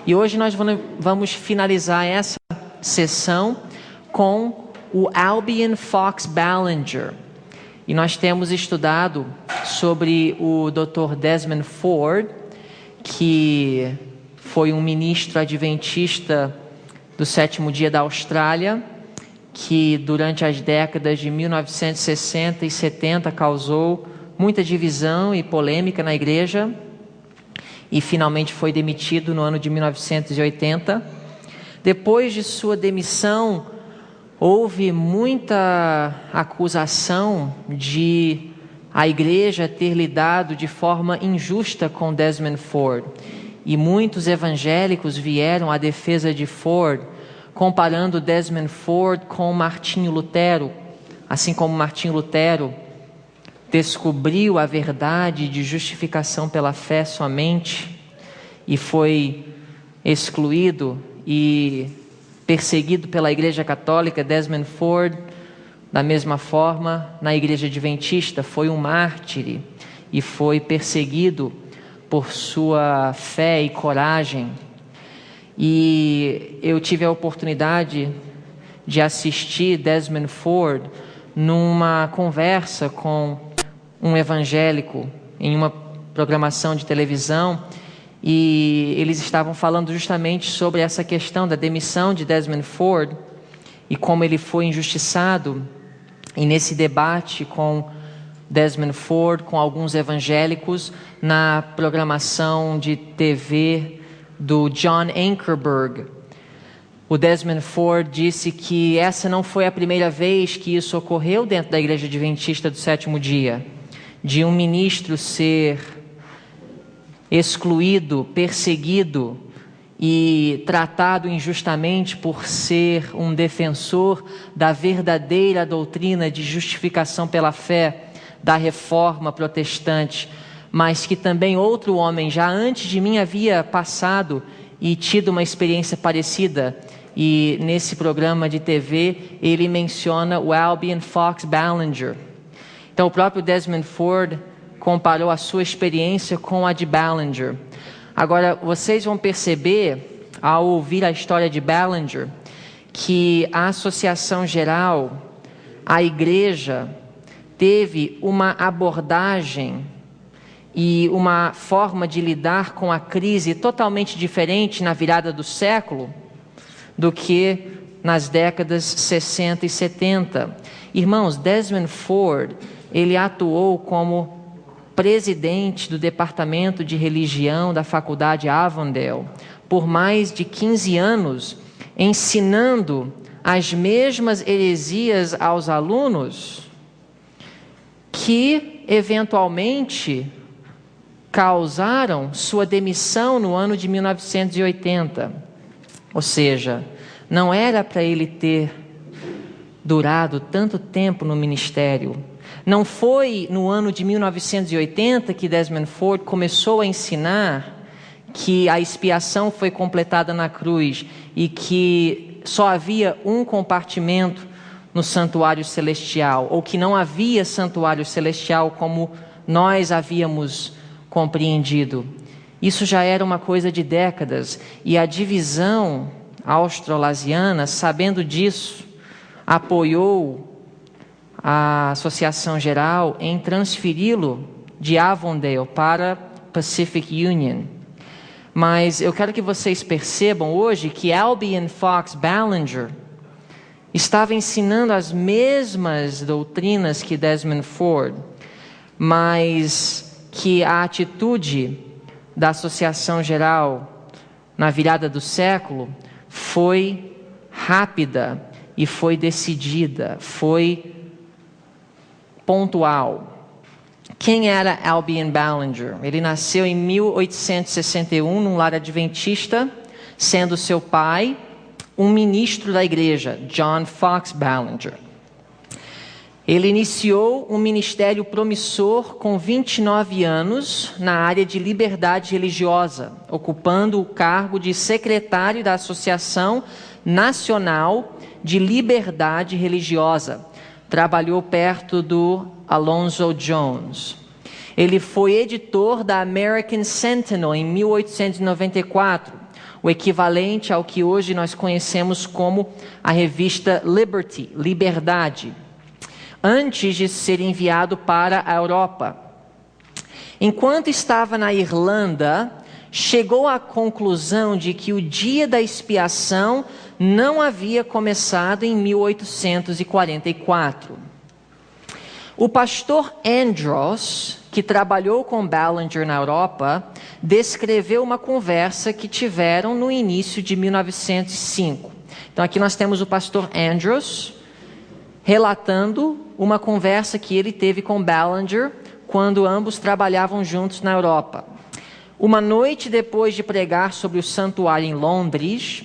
E hoje nós vamos finalizar essa sessão com o Albion Fox Ballinger. E nós temos estudado sobre o Dr. Desmond Ford, que foi um ministro adventista do sétimo dia da Austrália, que durante as décadas de 1960 e 70 causou muita divisão e polêmica na igreja e finalmente foi demitido no ano de 1980. Depois de sua demissão, houve muita acusação de a igreja ter lidado de forma injusta com Desmond Ford. E muitos evangélicos vieram à defesa de Ford, comparando Desmond Ford com Martinho Lutero. Assim como Martinho Lutero descobriu a verdade de justificação pela fé somente e foi excluído e perseguido pela Igreja Católica, Desmond Ford, da mesma forma, na Igreja Adventista, foi um mártir e foi perseguido por sua fé e coragem. E eu tive a oportunidade de assistir Desmond Ford numa conversa com um evangélico em uma programação de televisão, e eles estavam falando justamente sobre essa questão da demissão de Desmond Ford e como ele foi injustiçado. E nesse debate com Desmond Ford, com alguns evangélicos, na programação de TV do John Ankerberg, o Desmond Ford disse que essa não foi a primeira vez que isso ocorreu dentro da Igreja Adventista do sétimo dia, de um ministro ser excluído, perseguido e tratado injustamente por ser um defensor da verdadeira doutrina de justificação pela fé da Reforma Protestante, mas que também outro homem já antes de mim havia passado e tido uma experiência parecida. E nesse programa de TV ele menciona o Albion Fox Ballinger. Então o próprio Desmond Ford comparou a sua experiência com a de Ballinger. Agora, vocês vão perceber, ao ouvir a história de Ballinger, que a Associação Geral, a igreja, teve uma abordagem e uma forma de lidar com a crise totalmente diferente na virada do século do que nas décadas 60 e 70. Irmãos, Desmond Ford, ele atuou como presidente do Departamento de Religião da Faculdade Avondale por mais de 15 anos, ensinando as mesmas heresias aos alunos que, eventualmente, causaram sua demissão no ano de 1980. Ou seja, não era para ele ter durado tanto tempo no ministério. Não foi no ano de 1980 que Desmond Ford começou a ensinar que a expiação foi completada na cruz e que só havia um compartimento no santuário celestial, ou que não havia santuário celestial como nós havíamos compreendido. Isso já era uma coisa de décadas, e a divisão austrolasiana, sabendo disso, apoiou a Associação Geral em transferi-lo de Avondale para Pacific Union. Mas eu quero que vocês percebam hoje que Albion Fox Ballinger estava ensinando as mesmas doutrinas que Desmond Ford, mas que a atitude da Associação Geral na virada do século foi rápida e foi decidida, foi pontual. Quem era Albion Ballinger? Ele nasceu em 1861 num lar adventista, sendo seu pai um ministro da igreja, John Fox Ballinger. Ele iniciou um ministério promissor com 29 anos na área de liberdade religiosa, ocupando o cargo de secretário da Associação Nacional de Liberdade Religiosa. Trabalhou perto do Alonzo Jones. Ele foi editor da American Sentinel em 1894, o equivalente ao que hoje nós conhecemos como a revista Liberty, Liberdade, antes de ser enviado para a Europa. Enquanto estava na Irlanda, chegou à conclusão de que o dia da expiação não havia começado em 1844. O pastor Andros, que trabalhou com Ballinger na Europa, descreveu uma conversa que tiveram no início de 1905. Então aqui nós temos o pastor Andros relatando uma conversa que ele teve com Ballinger quando ambos trabalhavam juntos na Europa. Uma noite depois de pregar sobre o santuário em Londres,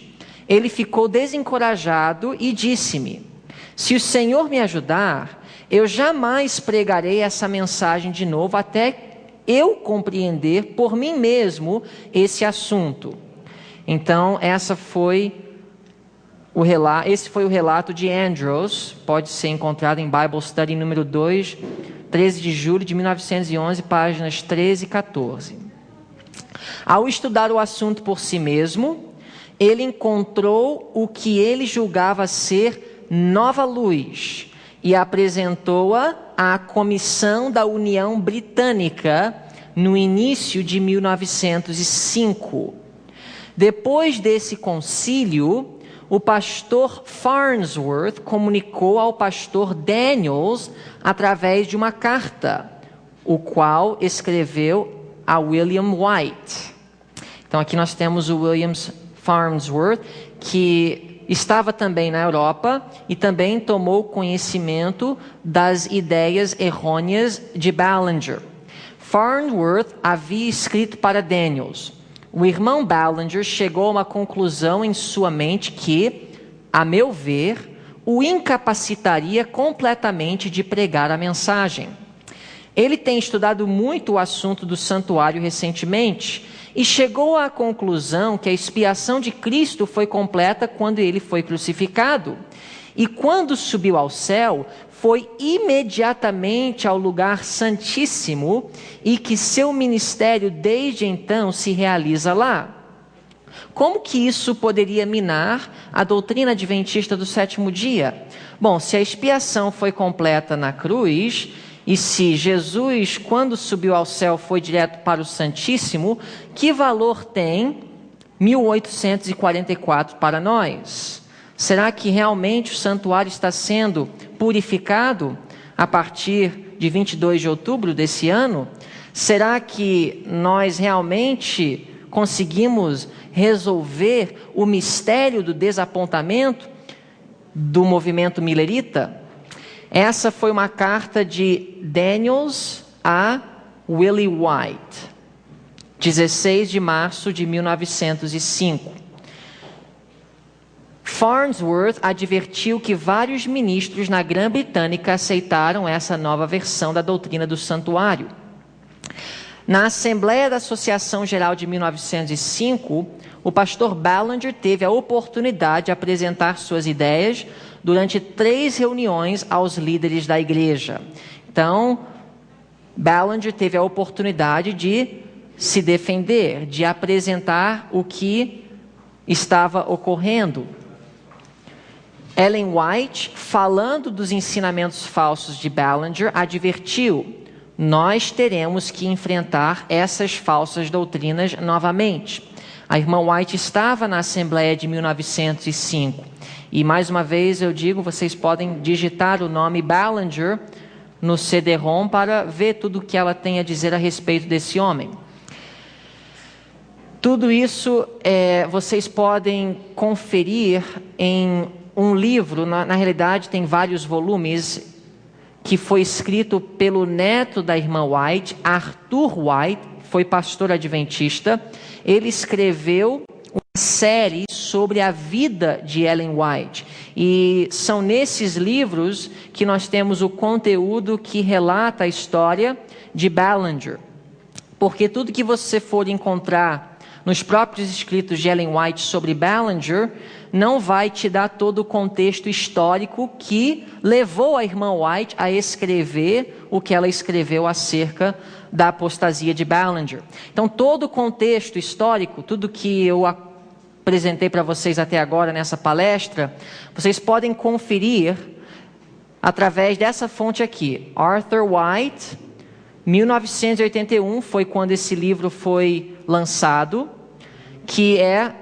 ele ficou desencorajado e disse-me: se o Senhor me ajudar, eu jamais pregarei essa mensagem de novo até eu compreender por mim mesmo esse assunto. Então, esse foi o relato de Andros, pode ser encontrado em Bible Study número 2, 13 de julho de 1911, páginas 13 e 14. Ao estudar o assunto por si mesmo, ele encontrou o que ele julgava ser nova luz e apresentou-a à Comissão da União Britânica no início de 1905. Depois desse concílio, o pastor Farnsworth comunicou ao pastor Daniels através de uma carta, o qual escreveu a William White. Então aqui nós temos o William Farnsworth, que estava também na Europa e também tomou conhecimento das ideias errôneas de Ballinger. Farnsworth havia escrito para Daniels: o irmão Ballinger chegou a uma conclusão em sua mente que, a meu ver, o incapacitaria completamente de pregar a mensagem. Ele tem estudado muito o assunto do santuário recentemente e chegou à conclusão que a expiação de Cristo foi completa quando ele foi crucificado. E quando subiu ao céu, foi imediatamente ao lugar santíssimo e que seu ministério desde então se realiza lá. Como que isso poderia minar a doutrina adventista do sétimo dia? Bom, se a expiação foi completa na cruz, e se Jesus, quando subiu ao céu, foi direto para o Santíssimo, que valor tem 1844 para nós? Será que realmente o santuário está sendo purificado a partir de 22 de outubro desse ano? Será que nós realmente conseguimos resolver o mistério do desapontamento do movimento millerita? Essa foi uma carta de Daniels a Willie White, 16 de março de 1905. Farnsworth advertiu que vários ministros na Grã-Bretanha aceitaram essa nova versão da doutrina do santuário. Na Assembleia da Associação Geral de 1905, o pastor Ballinger teve a oportunidade de apresentar suas ideias durante 3 reuniões aos líderes da igreja. Então, Ballinger teve a oportunidade de se defender, de apresentar o que estava ocorrendo. Ellen White, falando dos ensinamentos falsos de Ballinger, advertiu: nós teremos que enfrentar essas falsas doutrinas novamente. A irmã White estava na Assembleia de 1905. E mais uma vez eu digo, vocês podem digitar o nome Ballinger no CD-ROM para ver tudo o que ela tem a dizer a respeito desse homem. Tudo isso vocês podem conferir em um livro, na realidade tem vários volumes, que foi escrito pelo neto da irmã White, Arthur White, foi pastor adventista. Ele escreveu uma série sobre a vida de Ellen White. E são nesses livros que nós temos o conteúdo que relata a história de Ballinger. Porque tudo que você for encontrar nos próprios escritos de Ellen White sobre Ballinger não vai te dar todo o contexto histórico que levou a irmã White a escrever o que ela escreveu acerca da apostasia de Ballinger. Então, todo o contexto histórico, tudo que eu apresentei para vocês até agora nessa palestra, vocês podem conferir através dessa fonte aqui. Arthur White, 1981 foi quando esse livro foi lançado, que é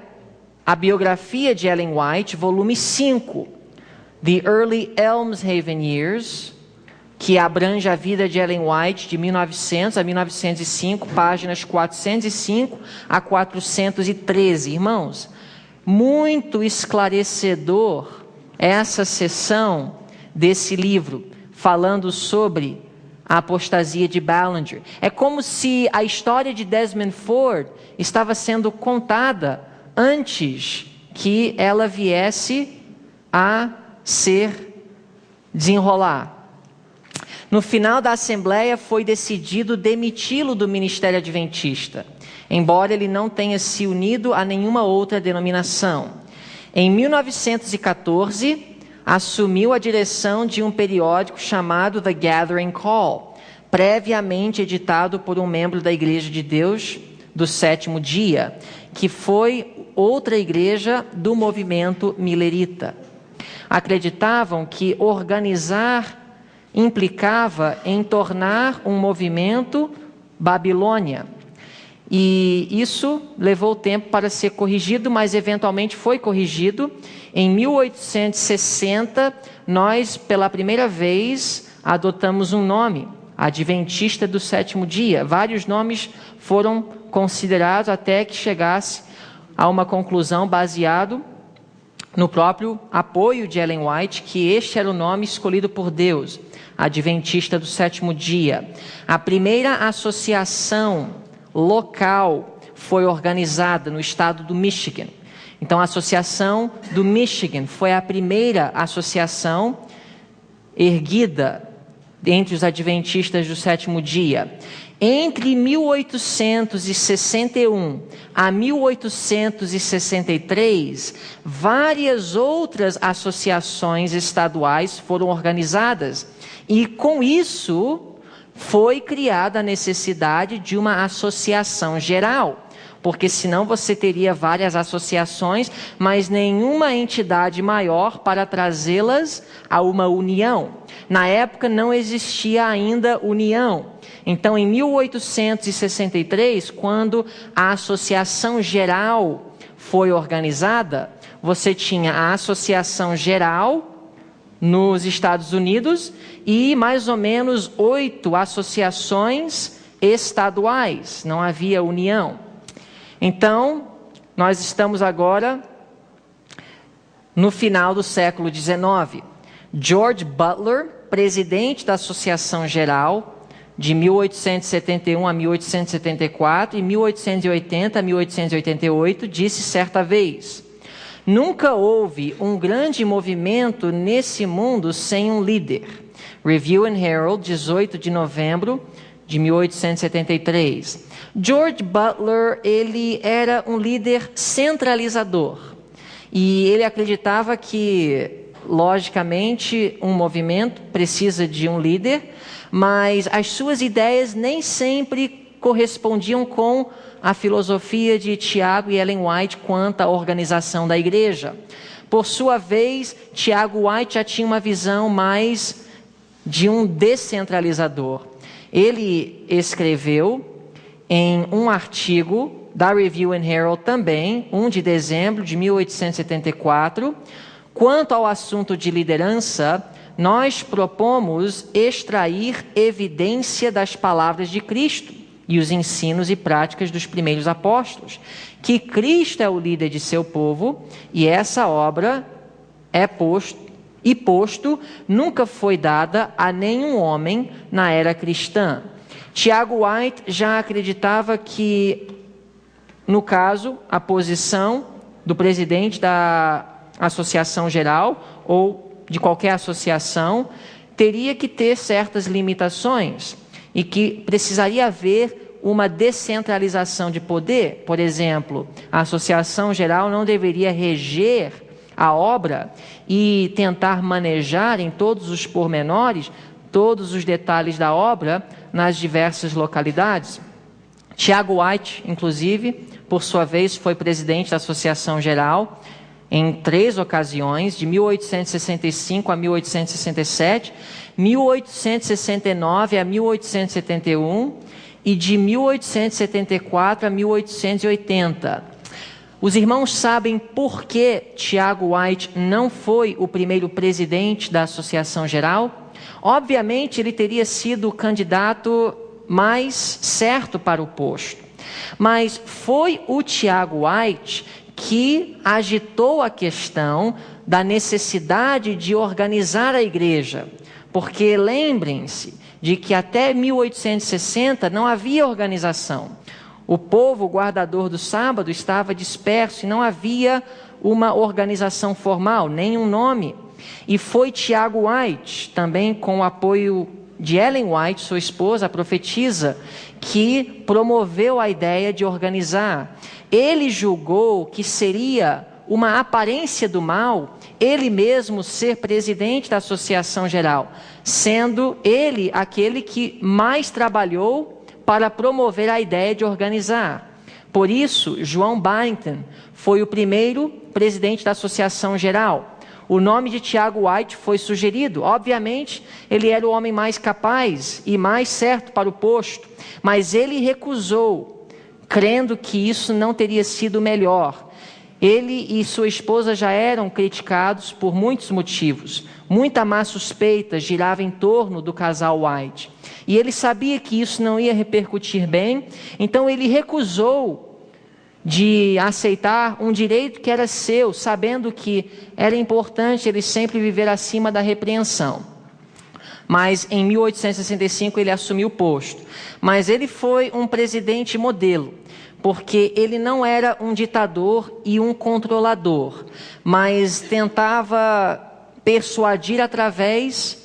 a biografia de Ellen White, volume 5, The Early Elmshaven Years, que abrange a vida de Ellen White de 1900 a 1905, páginas 405 a 413. Irmãos, muito esclarecedor essa seção desse livro, falando sobre a apostasia de Ballinger. É como se a história de Desmond Ford estava sendo contada antes que ela viesse a ser desenrolar. No final da Assembleia foi decidido demiti-lo do Ministério Adventista, embora ele não tenha se unido a nenhuma outra denominação. Em 1914, assumiu a direção de um periódico chamado The Gathering Call, previamente editado por um membro da Igreja de Deus do Sétimo Dia, que foi outra igreja do movimento millerita. Acreditavam que organizar implicava em tornar um movimento Babilônia. E isso levou tempo para ser corrigido, mas eventualmente foi corrigido. Em 1860, nós, pela primeira vez, adotamos um nome, Adventista do Sétimo Dia. Vários nomes foram considerados até que chegasse a uma conclusão baseado no próprio apoio de Ellen White, que este era o nome escolhido por Deus, Adventista do Sétimo Dia. A primeira associação local foi organizada no estado do Michigan. Então, a Associação do Michigan foi a primeira associação erguida entre os adventistas do sétimo dia. Entre 1861 a 1863, várias outras associações estaduais foram organizadas. E com isso, foi criada a necessidade de uma associação geral, porque senão você teria várias associações, mas nenhuma entidade maior para trazê-las a uma união. Na época não existia ainda união. Então, em 1863, quando a Associação Geral foi organizada, você tinha a Associação Geral nos Estados Unidos e mais ou menos 8 associações estaduais, não havia união. Então, nós estamos agora no final do século XIX. George Butler, presidente da Associação Geral, de 1871 a 1874 e 1880 a 1888, disse certa vez: nunca houve um grande movimento nesse mundo sem um líder. Review and Herald, 18 de novembro de 1873. George Butler, ele era um líder centralizador. E ele acreditava que, logicamente, um movimento precisa de um líder, mas as suas ideias nem sempre correspondiam com a filosofia de Tiago e Ellen White quanto à organização da igreja. Por sua vez, Tiago White já tinha uma visão mais de um descentralizador. Ele escreveu em um artigo da Review and Herald também, 1 de dezembro de 1874, quanto ao assunto de liderança, nós propomos extrair evidência das palavras de Cristo e os ensinos e práticas dos primeiros apóstolos, que Cristo é o líder de seu povo e essa obra é posto nunca foi dada a nenhum homem na era cristã. Tiago White já acreditava que, no caso, a posição do presidente da Associação Geral ou de qualquer associação teria que ter certas limitações e que precisaria haver uma descentralização de poder. Por exemplo, a Associação Geral não deveria reger a obra e tentar manejar em todos os pormenores, todos os detalhes da obra nas diversas localidades. Tiago White, inclusive, por sua vez, foi presidente da Associação Geral em 3 ocasiões, de 1865 a 1867, 1869 a 1871 e de 1874 a 1880. Os irmãos sabem por que Tiago White não foi o primeiro presidente da Associação Geral? Obviamente, ele teria sido o candidato mais certo para o posto. Mas foi o Tiago White que agitou a questão da necessidade de organizar a igreja. Porque lembrem-se de que até 1860 não havia organização. O povo guardador do sábado estava disperso e não havia uma organização formal, nem um nome. E foi Tiago White, também com o apoio de Ellen White, sua esposa, a profetisa, que promoveu a ideia de organizar. Ele julgou que seria uma aparência do mal ele mesmo ser presidente da Associação Geral, sendo ele aquele que mais trabalhou para promover a ideia de organizar. Por isso, João Byington foi o primeiro presidente da Associação Geral. O nome de Tiago White foi sugerido. Obviamente, ele era o homem mais capaz e mais certo para o posto, mas ele recusou, crendo que isso não teria sido melhor. Ele e sua esposa já eram criticados por muitos motivos. Muita má suspeita girava em torno do casal White. E ele sabia que isso não ia repercutir bem, então ele recusou de aceitar um direito que era seu, sabendo que era importante ele sempre viver acima da repreensão. Mas em 1865 ele assumiu o posto. Mas ele foi um presidente modelo, porque ele não era um ditador e um controlador, mas tentava persuadir através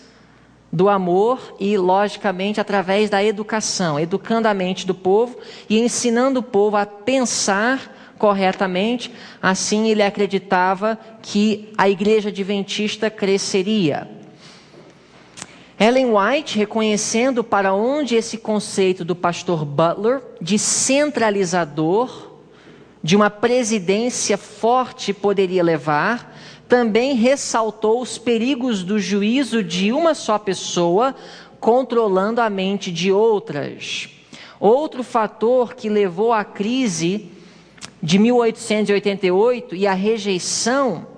do amor e, logicamente, através da educação, educando a mente do povo e ensinando o povo a pensar corretamente. Assim, ele acreditava que a igreja adventista cresceria. Ellen White, reconhecendo para onde esse conceito do pastor Butler, de centralizador, de uma presidência forte poderia levar, também ressaltou os perigos do juízo de uma só pessoa controlando a mente de outras. Outro fator que levou à crise de 1888 e à rejeição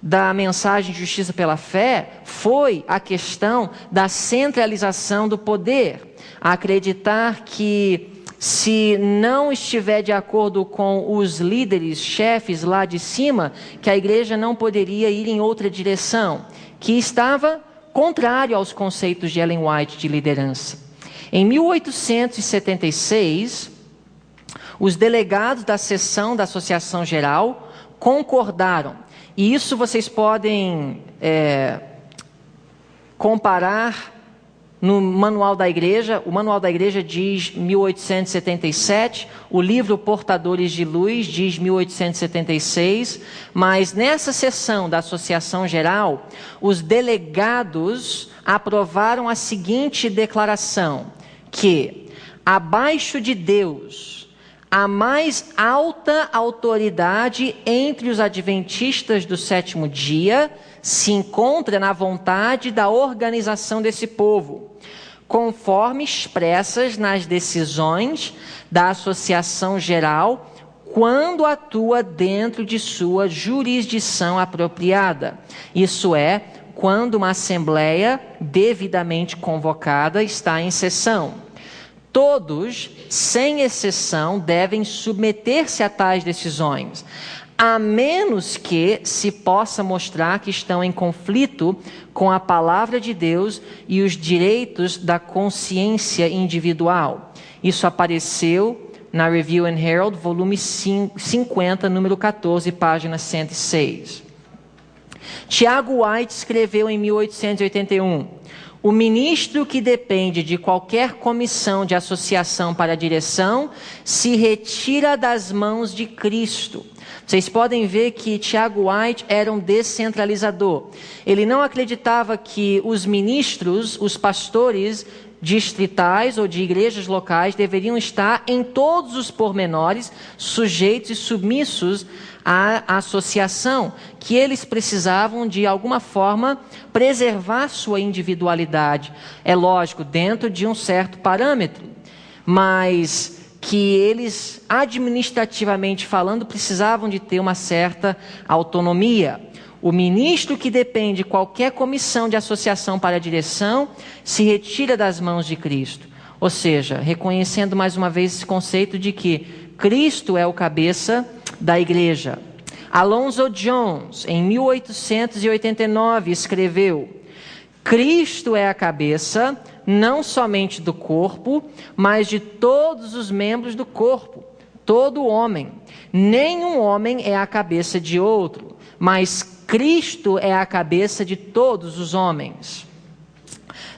da mensagem de justiça pela fé foi a questão da centralização do poder. Acreditar que se não estiver de acordo com os líderes, chefes lá de cima, que a igreja não poderia ir em outra direção, que estava contrário aos conceitos de Ellen White de liderança. Em 1876, os delegados da sessão da Associação Geral concordaram, e isso vocês podem comparar no Manual da Igreja. O Manual da Igreja diz 1877, o livro Portadores de Luz diz 1876, mas nessa sessão da Associação Geral, os delegados aprovaram a seguinte declaração, que abaixo de Deus, a mais alta autoridade entre os adventistas do sétimo dia se encontra na vontade da organização desse povo, conforme expressas nas decisões da Associação Geral, quando atua dentro de sua jurisdição apropriada. Isso é, quando uma assembleia devidamente convocada está em sessão. Todos, sem exceção, devem submeter-se a tais decisões, a menos que se possa mostrar que estão em conflito com a palavra de Deus e os direitos da consciência individual. Isso apareceu na Review and Herald, volume 50, número 14, página 106. Tiago White escreveu em 1881, o ministro que depende de qualquer comissão de associação para a direção se retira das mãos de Cristo. Vocês podem ver que Tiago White era um descentralizador. Ele não acreditava que os ministros, os pastores, distritais ou de igrejas locais deveriam estar em todos os pormenores sujeitos e submissos à associação, que eles precisavam de alguma forma preservar sua individualidade. É lógico, dentro de um certo parâmetro, mas que eles, administrativamente falando, precisavam de ter uma certa autonomia. O ministro que depende de qualquer comissão de associação para a direção se retira das mãos de Cristo. Ou seja, reconhecendo mais uma vez esse conceito de que Cristo é o cabeça da igreja. Alonzo Jones, em 1889, escreveu: Cristo é a cabeça, não somente do corpo, mas de todos os membros do corpo, todo homem. Nenhum homem é a cabeça de outro, mas Cristo é a cabeça de todos os homens.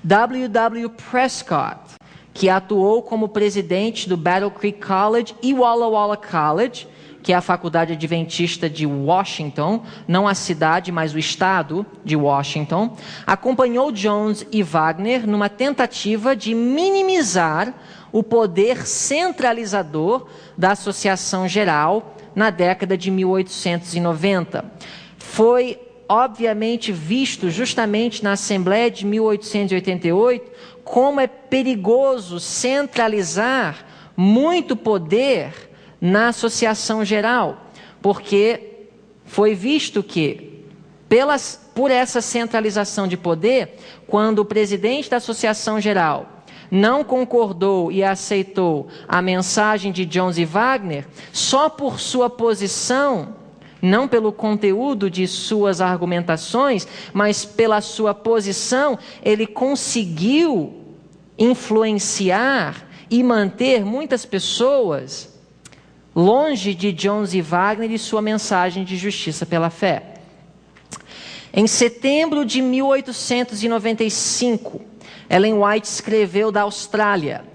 W. Prescott, que atuou como presidente do Battle Creek College e Walla Walla College, que é a faculdade adventista de Washington, não a cidade, mas o estado de Washington, acompanhou Jones e Wagner numa tentativa de minimizar o poder centralizador da Associação Geral na década de 1890. Foi, obviamente, visto justamente na Assembleia de 1888 como é perigoso centralizar muito poder na Associação Geral, porque foi visto que, por essa centralização de poder, quando o presidente da Associação Geral não concordou e aceitou a mensagem de Jones e Wagner, só por sua posição, não pelo conteúdo de suas argumentações, mas pela sua posição, ele conseguiu influenciar e manter muitas pessoas longe de Jones e Wagner e sua mensagem de justiça pela fé. Em setembro de 1895, Ellen White escreveu da Austrália: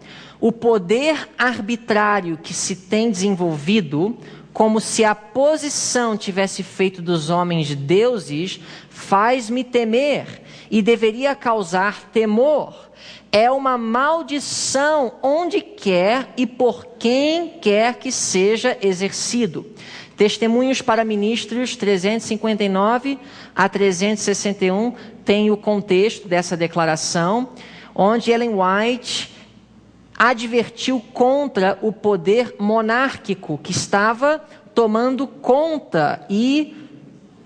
o poder arbitrário que se tem desenvolvido, como se a posição tivesse feito dos homens deuses, faz-me temer e deveria causar temor. É uma maldição onde quer e por quem quer que seja exercido. Testemunhos para Ministros 359 a 361 tem o contexto dessa declaração, onde Ellen White advertiu contra o poder monárquico que estava tomando conta e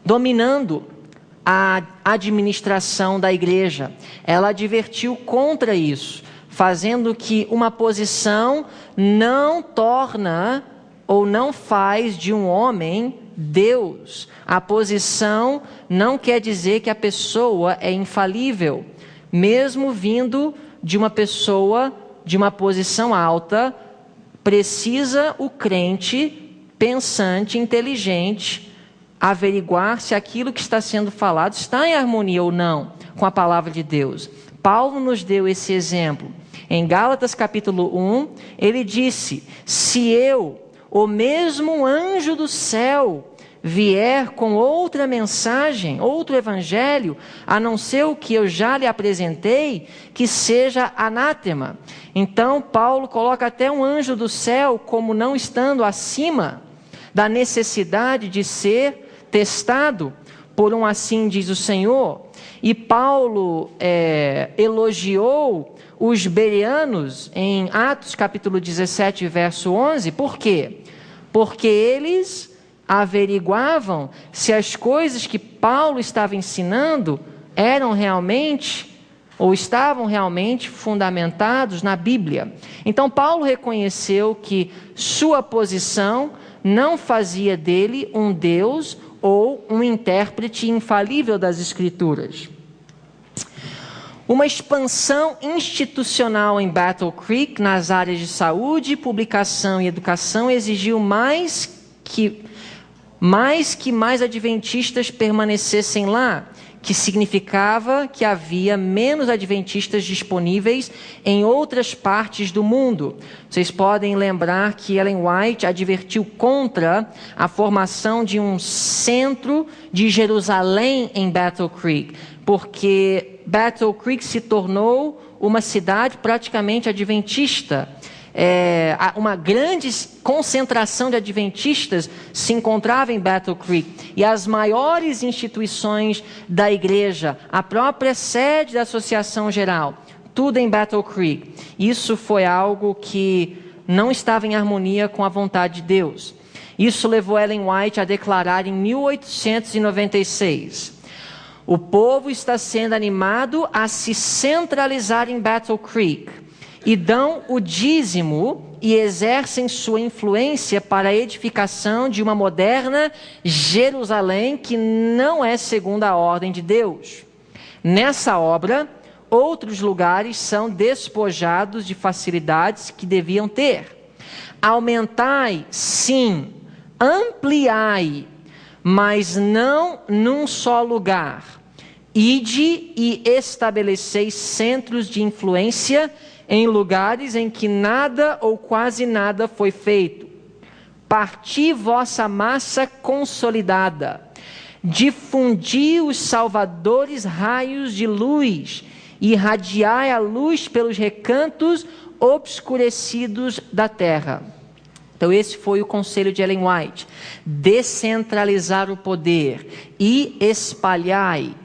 dominando a administração da igreja. Ela advertiu contra isso, fazendo que uma posição não torna ou não faz de um homem Deus. A posição não quer dizer que a pessoa é infalível, mesmo vindo de uma pessoa de uma posição alta. Precisa o crente pensante, inteligente, averiguar se aquilo que está sendo falado está em harmonia ou não com a palavra de Deus. Paulo nos deu esse exemplo. Em Gálatas capítulo 1, ele disse: se eu, o mesmo anjo do céu, vier com outra mensagem, outro evangelho, a não ser o que eu já lhe apresentei, que seja anátema. Então Paulo coloca até um anjo do céu como não estando acima da necessidade de ser testado por um assim diz o Senhor. E Paulo elogiou os bereanos em Atos capítulo 17, verso 11. Por quê? Porque eles averiguavam se as coisas que Paulo estava ensinando eram realmente ou estavam realmente fundamentados na Bíblia. Então Paulo reconheceu que sua posição não fazia dele um Deus ou um intérprete infalível das Escrituras. Uma expansão institucional em Battle Creek nas áreas de saúde, publicação e educação exigiu mais adventistas permanecessem lá, que significava que havia menos adventistas disponíveis em outras partes do mundo. Vocês podem lembrar que Ellen White advertiu contra a formação de um centro de Jerusalém em Battle Creek, porque Battle Creek se tornou uma cidade praticamente adventista. Uma grande concentração de adventistas se encontrava em Battle Creek. E as maiores instituições da igreja, a própria sede da Associação Geral, tudo em Battle Creek. Isso foi algo que não estava em harmonia com a vontade de Deus. Isso levou Ellen White a declarar em 1896: o povo está sendo animado a se centralizar em Battle Creek e dão o dízimo e exercem sua influência para a edificação de uma moderna Jerusalém que não é segundo a ordem de Deus. Nessa obra, outros lugares são despojados de facilidades que deviam ter. Aumentai, sim, ampliai, mas não num só lugar. Ide e estabeleceis centros de influência em lugares em que nada ou quase nada foi feito. Parti vossa massa consolidada. Difundi os salvadores raios de luz. Irradiai a luz pelos recantos obscurecidos da terra. Então esse foi o conselho de Ellen White: descentralizar o poder e espalhai.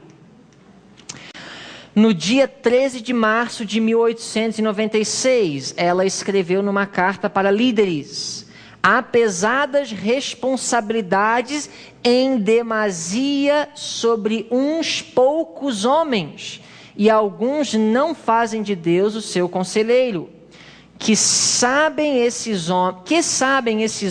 No dia 13 de março de 1896, ela escreveu numa carta para líderes: há pesadas responsabilidades em demasia sobre uns poucos homens, e alguns não fazem de Deus o seu conselheiro. Que sabem esses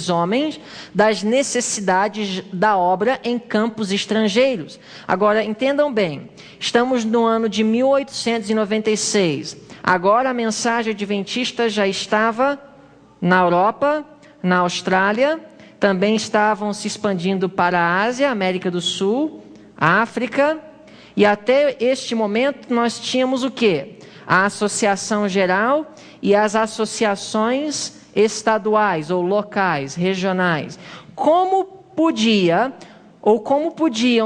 homens das necessidades da obra em campos estrangeiros. Agora, entendam bem, estamos no ano de 1896. Agora a mensagem adventista já estava na Europa, na Austrália, também estavam se expandindo para a Ásia, América do Sul, África, e até este momento nós tínhamos o quê? A Associação Geral e as associações estaduais ou locais, regionais. Como podiam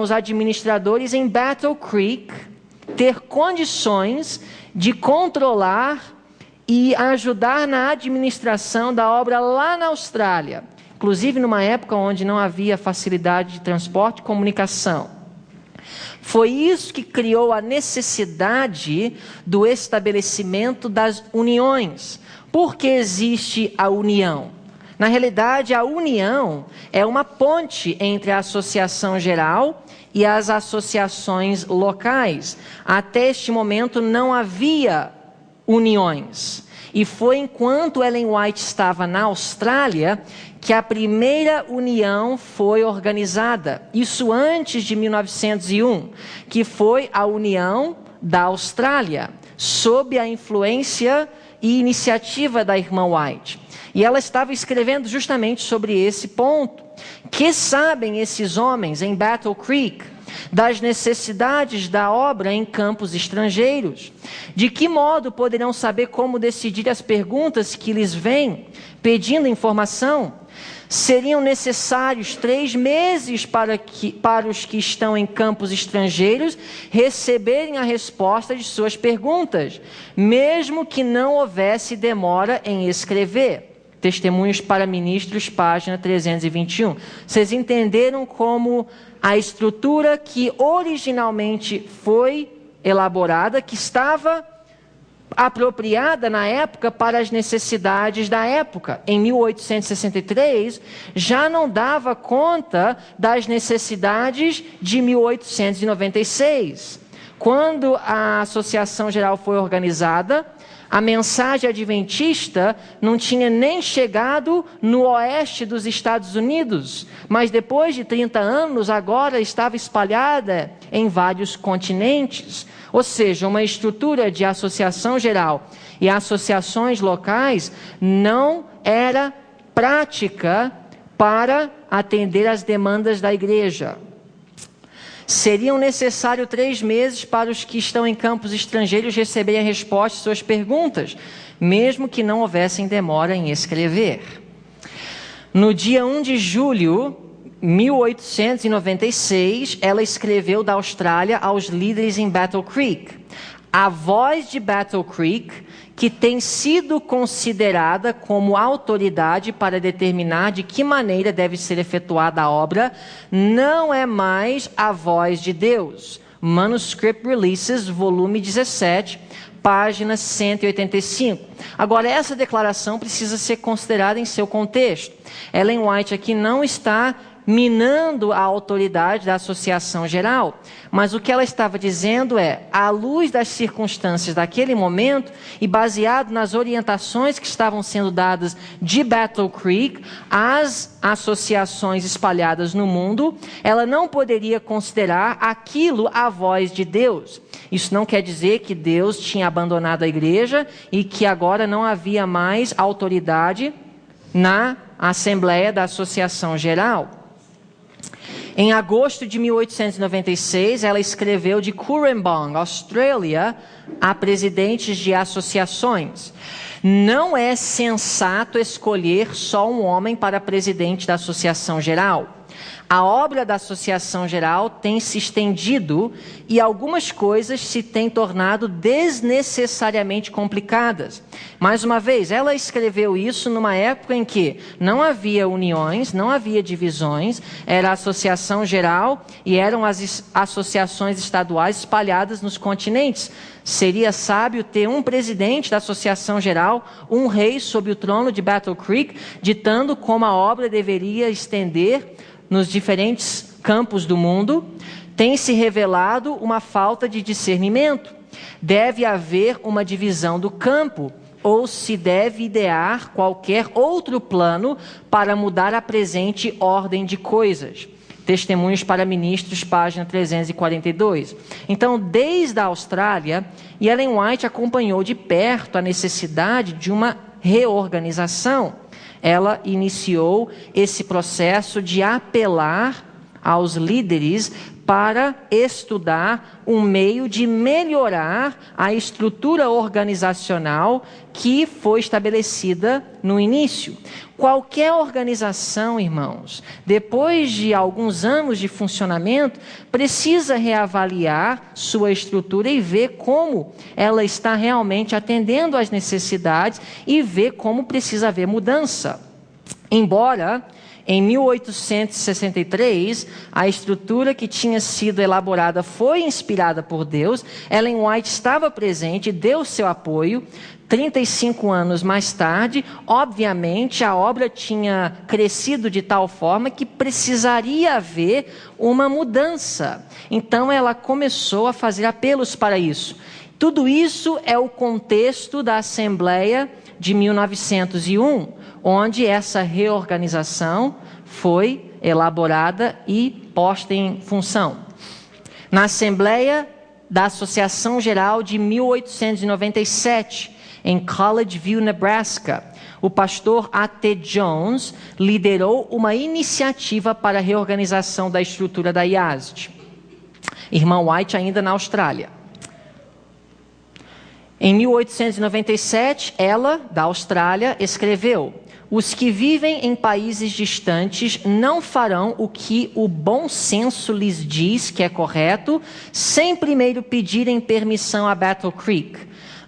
os administradores em Battle Creek ter condições de controlar e ajudar na administração da obra lá na Austrália, inclusive numa época onde não havia facilidade de transporte e comunicação? Foi isso que criou a necessidade do estabelecimento das uniões. Por que existe a união? Na realidade, a união é uma ponte entre a Associação Geral e as associações locais. Até este momento não havia uniões. E foi enquanto Ellen White estava na Austrália que a primeira união foi organizada. Isso antes de 1901, que foi a União da Austrália, sob a influência e iniciativa da irmã White. E ela estava escrevendo justamente sobre esse ponto. Que sabem esses homens em Battle Creek das necessidades da obra em campos estrangeiros? De que modo poderão saber como decidir as perguntas que lhes vêm pedindo informação? Seriam necessários 3 meses para os que estão em campos estrangeiros receberem a resposta de suas perguntas, mesmo que não houvesse demora em escrever. Testemunhos para Ministros, página 321. Vocês entenderam como a estrutura que originalmente foi elaborada, que estava apropriada na época para as necessidades da época. Em 1863, já não dava conta das necessidades de 1896. Quando a Associação Geral foi organizada, a mensagem adventista não tinha nem chegado no oeste dos Estados Unidos, mas depois de 30 anos, agora estava espalhada em vários continentes. Ou seja, uma estrutura de associação geral e associações locais não era prática para atender às demandas da igreja. Seriam necessários 3 meses para os que estão em campos estrangeiros receberem a resposta às suas perguntas, mesmo que não houvessem demora em escrever. No dia 1 de julho de 1896, ela escreveu da Austrália aos líderes em Battle Creek: a voz de Battle Creek, que tem sido considerada como autoridade para determinar de que maneira deve ser efetuada a obra, não é mais a voz de Deus. Manuscript Releases, volume 17, página 185. Agora, essa declaração precisa ser considerada em seu contexto. Ellen White aqui não está minando a autoridade da Associação Geral, mas o que ela estava dizendo é, à luz das circunstâncias daquele momento e baseado nas orientações que estavam sendo dadas de Battle Creek às associações espalhadas no mundo, ela não poderia considerar aquilo a voz de Deus. Isso não quer dizer que Deus tinha abandonado a igreja e que agora não havia mais autoridade na Assembleia da Associação Geral. Em agosto de 1896, ela escreveu de Cooranbong, Austrália, a presidentes de associações: não é sensato escolher só um homem para presidente da Associação Geral. A obra da Associação Geral tem se estendido e algumas coisas se têm tornado desnecessariamente complicadas. Mais uma vez, ela escreveu isso numa época em que não havia uniões, não havia divisões, era a Associação Geral e eram as associações estaduais espalhadas nos continentes. Seria sábio ter um presidente da Associação Geral, um rei sob o trono de Battle Creek, ditando como a obra deveria estender nos diferentes campos do mundo. Tem se revelado uma falta de discernimento. Deve haver uma divisão do campo, ou se deve idear qualquer outro plano para mudar a presente ordem de coisas. Testemunhos para Ministros, página 342. Então, desde a Austrália, Ellen White acompanhou de perto a necessidade de uma reorganização. Ela iniciou esse processo de apelar aos líderes para estudar um meio de melhorar a estrutura organizacional que foi estabelecida no início. Qualquer organização, irmãos, depois de alguns anos de funcionamento, precisa reavaliar sua estrutura e ver como ela está realmente atendendo às necessidades e ver como precisa haver mudança. Embora em 1863, a estrutura que tinha sido elaborada foi inspirada por Deus, Ellen White estava presente, deu seu apoio. 35 anos mais tarde, obviamente, a obra tinha crescido de tal forma que precisaria haver uma mudança. Então, ela começou a fazer apelos para isso. Tudo isso é o contexto da Assembleia de 1901, onde essa reorganização foi elaborada e posta em função. Na Assembleia da Associação Geral de 1897, em College View, Nebraska, o pastor A.T. Jones liderou uma iniciativa para a reorganização da estrutura da IASD. Irmã White ainda na Austrália. Em 1897, ela, da Austrália, escreveu: os que vivem em países distantes não farão o que o bom senso lhes diz que é correto, sem primeiro pedirem permissão a Battle Creek.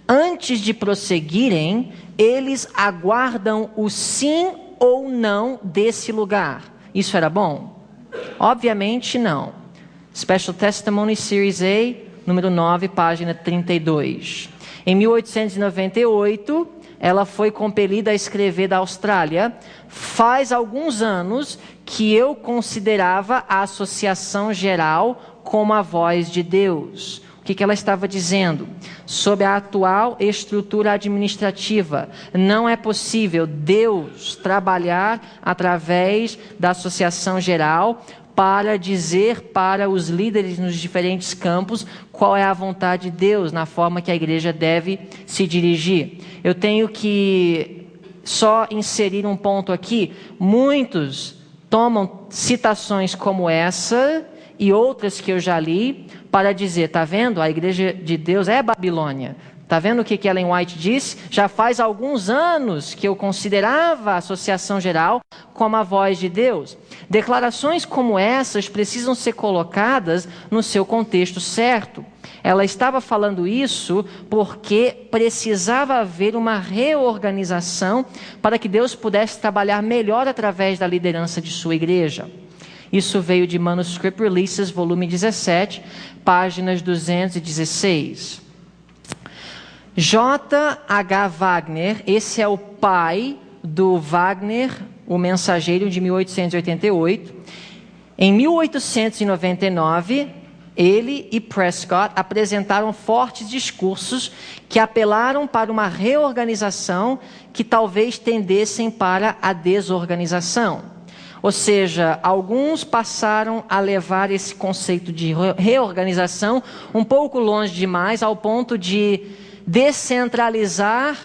Antes de prosseguirem, eles aguardam o sim ou não desse lugar. Isso era bom? Obviamente não. Special Testimony Series A, número 9, página 32. Em 1898, ela foi compelida a escrever da Austrália: faz alguns anos que eu considerava a Associação Geral como a voz de Deus. O que ela estava dizendo? Sob a atual estrutura administrativa, não é possível Deus trabalhar através da Associação Geral para dizer para os líderes nos diferentes campos qual é a vontade de Deus, na forma que a igreja deve se dirigir. Eu tenho que só inserir um ponto aqui. Muitos tomam citações como essa e outras que eu já li para dizer, está vendo? A igreja de Deus é Babilônia. Está vendo o que Ellen White disse? Já faz alguns anos que eu considerava a Associação Geral como a voz de Deus. Declarações como essas precisam ser colocadas no seu contexto certo. Ela estava falando isso porque precisava haver uma reorganização para que Deus pudesse trabalhar melhor através da liderança de sua igreja. Isso veio de Manuscript Releases, volume 17, páginas 216. J.H. Wagner, esse é o pai do Wagner, o Mensageiro, de 1888. Em 1899, ele e Prescott apresentaram fortes discursos que apelaram para uma reorganização que talvez tendessem para a desorganização. Ou seja, alguns passaram a levar esse conceito de reorganização um pouco longe demais, ao ponto de descentralizar,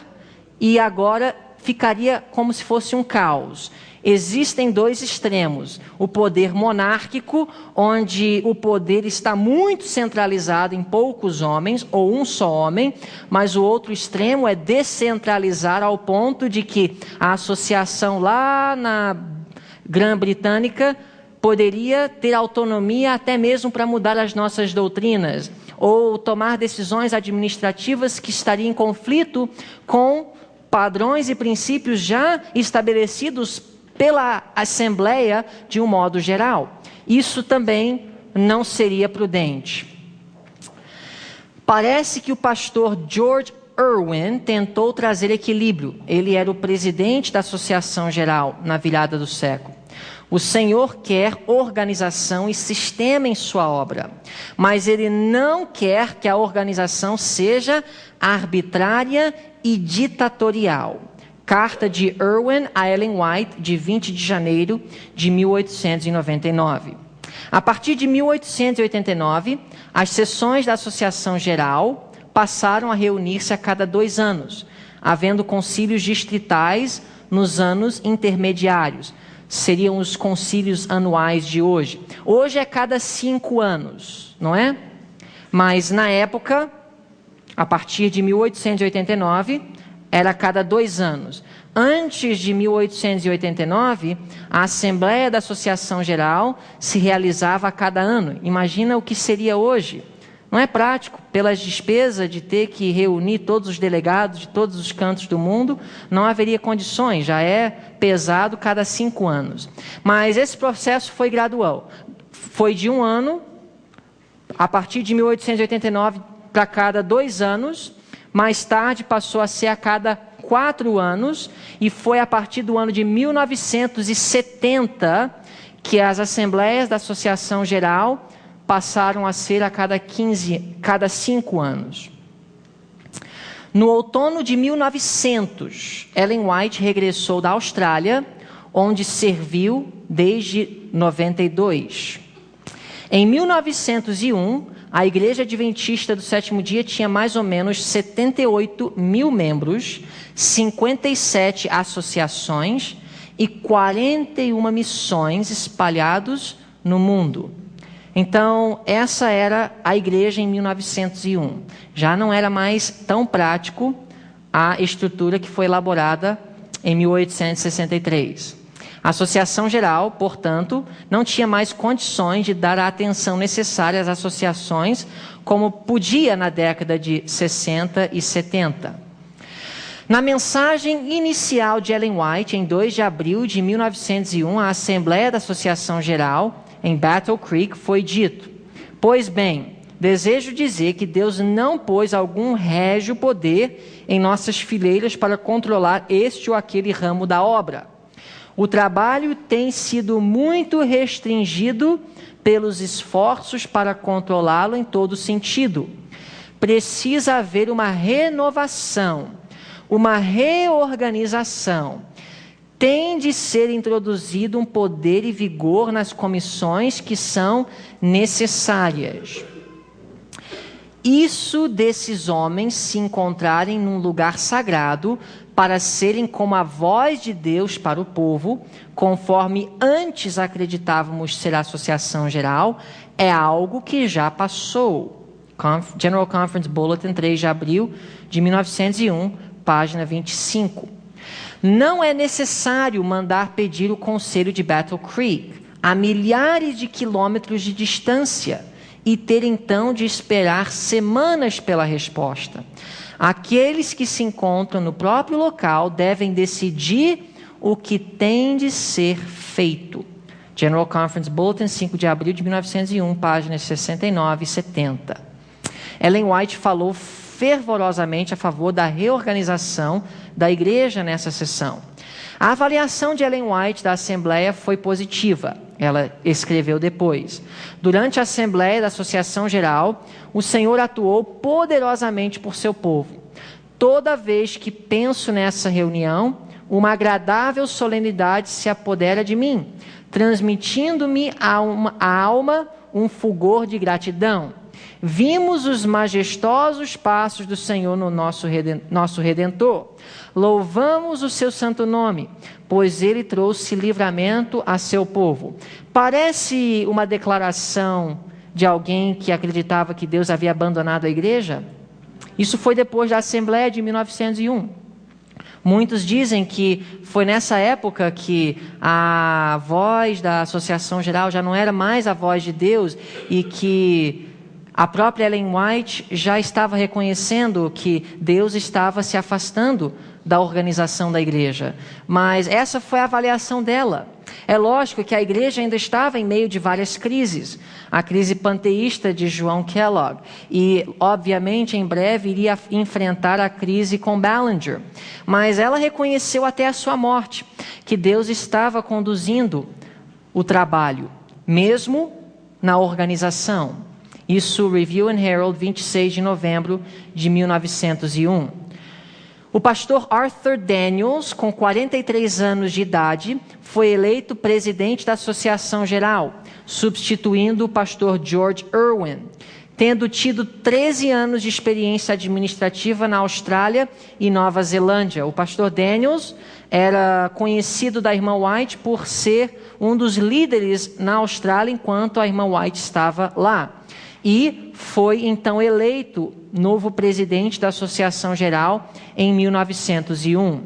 e agora ficaria como se fosse um caos. Existem dois extremos: o poder monárquico, onde o poder está muito centralizado em poucos homens, ou um só homem, mas o outro extremo é descentralizar ao ponto de que a associação lá na Grã-Britânica poderia ter autonomia até mesmo para mudar as nossas doutrinas, ou tomar decisões administrativas que estariam em conflito com padrões e princípios já estabelecidos pela Assembleia de um modo geral. Isso também não seria prudente. Parece que o pastor George Irwin tentou trazer equilíbrio. Ele era o presidente da Associação Geral na virada do século. O Senhor quer organização e sistema em sua obra, mas Ele não quer que a organização seja arbitrária e ditatorial. Carta de Irwin a Ellen White, de 20 de janeiro de 1899. A partir de 1889, as sessões da Associação Geral passaram a reunir-se a cada 2 anos, havendo concílios distritais nos anos intermediários. Seriam os concílios anuais de hoje. Hoje é cada 5 anos, não é? Mas na época, a partir de 1889, era a cada 2 anos. Antes de 1889, a Assembleia da Associação Geral se realizava a cada ano. Imagina o que seria hoje. Não é prático, pelas despesas de ter que reunir todos os delegados de todos os cantos do mundo, não haveria condições, já é pesado cada 5 anos. Mas esse processo foi gradual. Foi de 1 ano, a partir de 1889, para cada 2 anos, mais tarde passou a ser a cada 4 anos, e foi a partir do ano de 1970 que as Assembleias da Associação Geral passaram a ser a cada 5 anos. No outono de 1900, Ellen White regressou da Austrália, onde serviu desde 92. Em 1901, a Igreja Adventista do Sétimo Dia tinha mais ou menos 78 mil membros, 57 associações e 41 missões espalhados no mundo. Então, essa era a igreja em 1901. Já não era mais tão prático a estrutura que foi elaborada em 1863. A Associação Geral, portanto, não tinha mais condições de dar a atenção necessária às associações como podia na década de 60 e 70. Na mensagem inicial de Ellen White, em 2 de abril de 1901, à Assembleia da Associação Geral, em Battle Creek, foi dito: pois bem, desejo dizer que Deus não pôs algum régio poder em nossas fileiras para controlar este ou aquele ramo da obra. O trabalho tem sido muito restringido pelos esforços para controlá-lo em todo sentido. Precisa haver uma renovação, uma reorganização. Tem de ser introduzido um poder e vigor nas comissões que são necessárias. Isso desses homens se encontrarem num lugar sagrado para serem como a voz de Deus para o povo, conforme antes acreditávamos ser a Associação Geral, é algo que já passou. General Conference Bulletin, 3 de abril de 1901, página 25. Não é necessário mandar pedir o conselho de Battle Creek, a milhares de quilômetros de distância. e ter então de esperar semanas pela resposta. Aqueles que se encontram no próprio local devem decidir o que tem de ser feito. General Conference Bulletin, 5 de abril de 1901, páginas 69 e 70. Ellen White falou fervorosamente a favor da reorganização da igreja nessa sessão. A avaliação de Ellen White da Assembleia foi positiva. Ela escreveu depois: durante a Assembleia da Associação Geral, o Senhor atuou poderosamente por seu povo. Toda vez que penso nessa reunião, uma agradável solenidade se apodera de mim, transmitindo-me a alma um fulgor de gratidão. Vimos os majestosos passos do Senhor no nosso Redentor. Louvamos o seu santo nome, pois ele trouxe livramento a seu povo. Parece uma declaração de alguém que acreditava que Deus havia abandonado a igreja? Isso foi depois da Assembleia de 1901. Muitos dizem que foi nessa época que a voz da Associação Geral já não era mais a voz de Deus e que a própria Ellen White já estava reconhecendo que Deus estava se afastando da organização da igreja. Mas essa foi a avaliação dela. É lógico que a igreja ainda estava em meio de várias crises. A crise panteísta de João Kellogg. E, obviamente, em breve iria enfrentar a crise com Ballinger. Mas ela reconheceu até a sua morte que Deus estava conduzindo o trabalho, mesmo na organização. Isso, Review and Herald, 26 de novembro de 1901. O pastor Arthur Daniels, com 43 anos de idade, foi eleito presidente da Associação Geral, substituindo o pastor George Irwin, tendo tido 13 anos de experiência administrativa na Austrália e Nova Zelândia. O pastor Daniels era conhecido da irmã White por ser um dos líderes na Austrália enquanto a irmã White estava lá. E foi então eleito novo presidente da Associação Geral em 1901.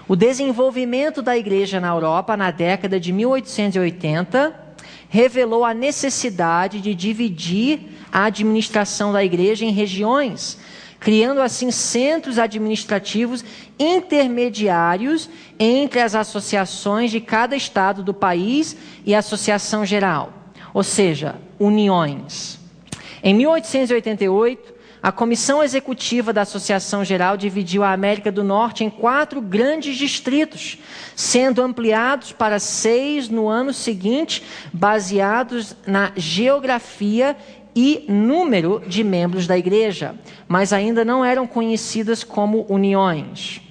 O desenvolvimento da igreja na Europa na década de 1880 revelou a necessidade de dividir a administração da igreja em regiões, criando assim centros administrativos intermediários entre as associações de cada estado do país e a Associação Geral. Ou seja, uniões. Em 1888, a Comissão Executiva da Associação Geral dividiu a América do Norte em 4 grandes distritos, sendo ampliados para 6 no ano seguinte, baseados na geografia e número de membros da igreja, mas ainda não eram conhecidas como uniões.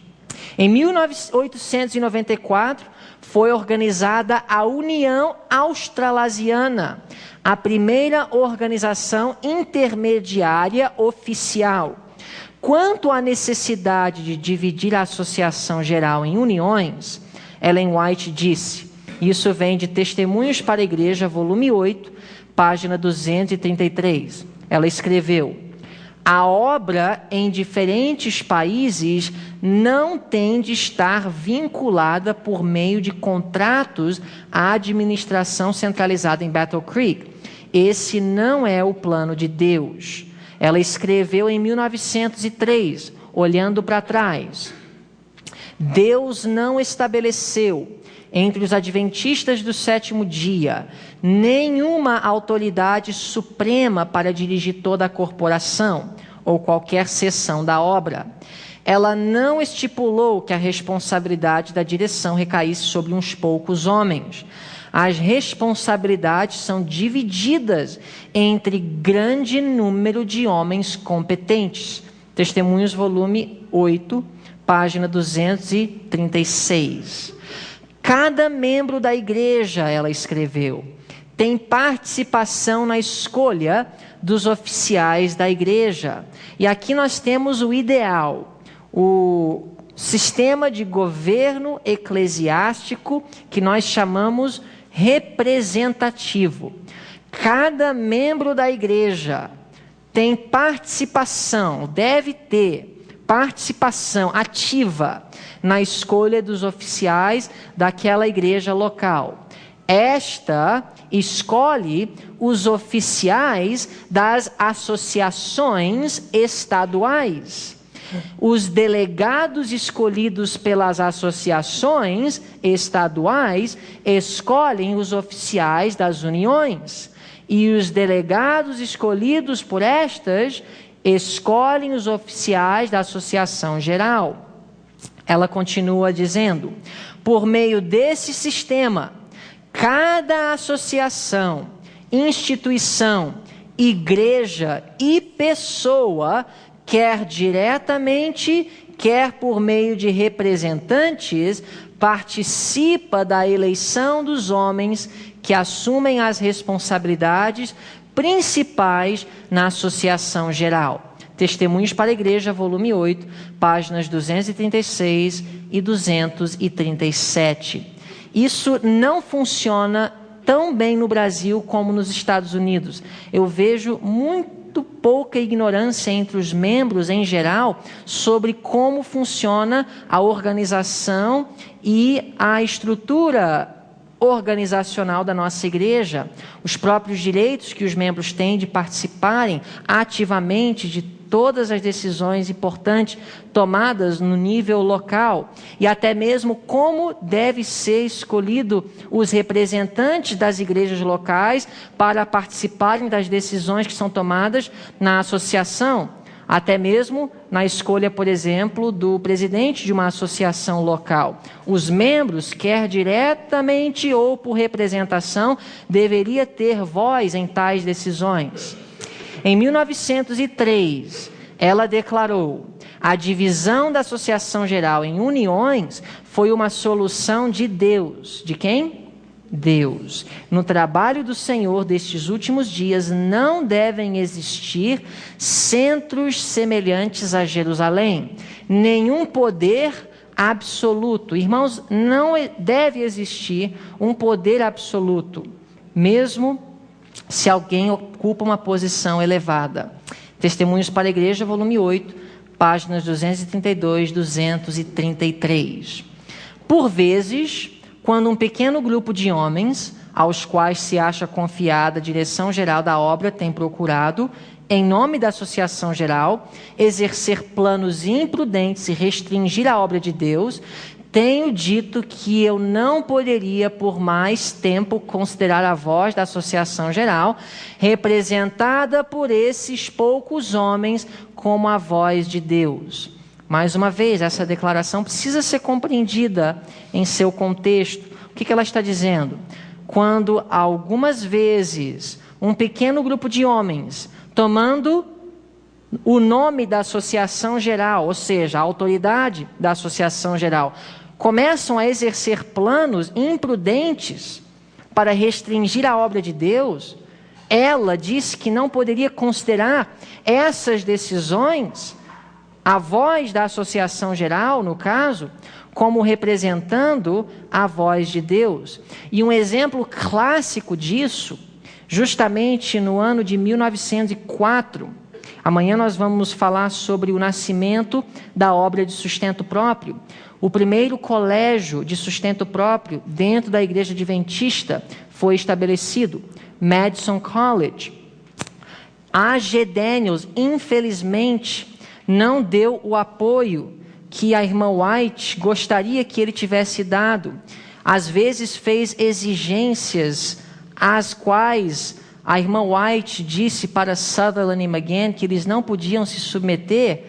Em 1894, foi organizada a União Australasiana, a primeira organização intermediária oficial. Quanto à necessidade de dividir a Associação Geral em uniões, Ellen White disse, isso vem de Testemunhos para a Igreja, volume 8, página 233. Ela escreveu: a obra em diferentes países não tem de estar vinculada por meio de contratos à administração centralizada em Battle Creek. Esse não é o plano de Deus. Ela escreveu em 1903, olhando para trás: Deus não estabeleceu entre os adventistas do 7º dia nenhuma autoridade suprema para dirigir toda a corporação ou qualquer seção da obra. Ela não estipulou que a responsabilidade da direção recaísse sobre uns poucos homens. As responsabilidades são divididas entre grande número de homens competentes. Testemunhos, volume 8, página 236. Cada membro da igreja, ela escreveu, tem participação na escolha dos oficiais da igreja. E aqui nós temos o ideal, o sistema de governo eclesiástico que nós chamamos representativo. Cada membro da igreja tem participação, deve ter participação ativa na escolha dos oficiais daquela igreja local. Esta escolhe os oficiais das associações estaduais. Os delegados escolhidos pelas associações estaduais escolhem os oficiais das uniões. E os delegados escolhidos por estas escolhem os oficiais da associação geral. Ela continua dizendo: por meio desse sistema, cada associação, instituição, igreja e pessoa, quer diretamente, quer por meio de representantes, participa da eleição dos homens que assumem as responsabilidades principais na associação geral. Testemunhos para a Igreja, volume 8, páginas 236 e 237. Isso não funciona tão bem no Brasil como nos Estados Unidos. Eu vejo muito pouca ignorância entre os membros em geral sobre como funciona a organização e a estrutura organizacional da nossa igreja, os próprios direitos que os membros têm de participarem ativamente de todas as decisões importantes tomadas no nível local e até mesmo como deve ser escolhido os representantes das igrejas locais para participarem das decisões que são tomadas na associação, até mesmo na escolha, por exemplo, do presidente de uma associação local. Os membros, quer diretamente ou por representação, deveriam ter voz em tais decisões. Em 1903, ela declarou: a divisão da associação geral em uniões foi uma solução de Deus. De quem? Deus. No trabalho do Senhor destes últimos dias não devem existir centros semelhantes a Jerusalém, nenhum poder absoluto. Irmãos, não deve existir um poder absoluto, mesmo se alguém ocupa uma posição elevada. Testemunhos para a Igreja, volume 8, páginas 232 e 233. Por vezes, quando um pequeno grupo de homens, aos quais se acha confiada a direção geral da obra, tem procurado, em nome da associação geral, exercer planos imprudentes e restringir a obra de Deus, tenho dito que eu não poderia por mais tempo considerar a voz da associação geral, representada por esses poucos homens, como a voz de Deus. Mais uma vez, essa declaração precisa ser compreendida em seu contexto. O que ela está dizendo? Quando algumas vezes um pequeno grupo de homens, tomando o nome da associação geral, ou seja, a autoridade da associação geral, começam a exercer planos imprudentes para restringir a obra de Deus, ela disse que não poderia considerar essas decisões, a voz da associação geral, no caso, como representando a voz de Deus. E um exemplo clássico disso, justamente no ano de 1904, amanhã nós vamos falar sobre o nascimento da obra de sustento próprio. O primeiro colégio de sustento próprio dentro da Igreja Adventista foi estabelecido, Madison College. A.G. Daniels, infelizmente, não deu o apoio que a irmã White gostaria que ele tivesse dado. Às vezes fez exigências às quais a irmã White disse para Sutherland e McGann que eles não podiam se submeter,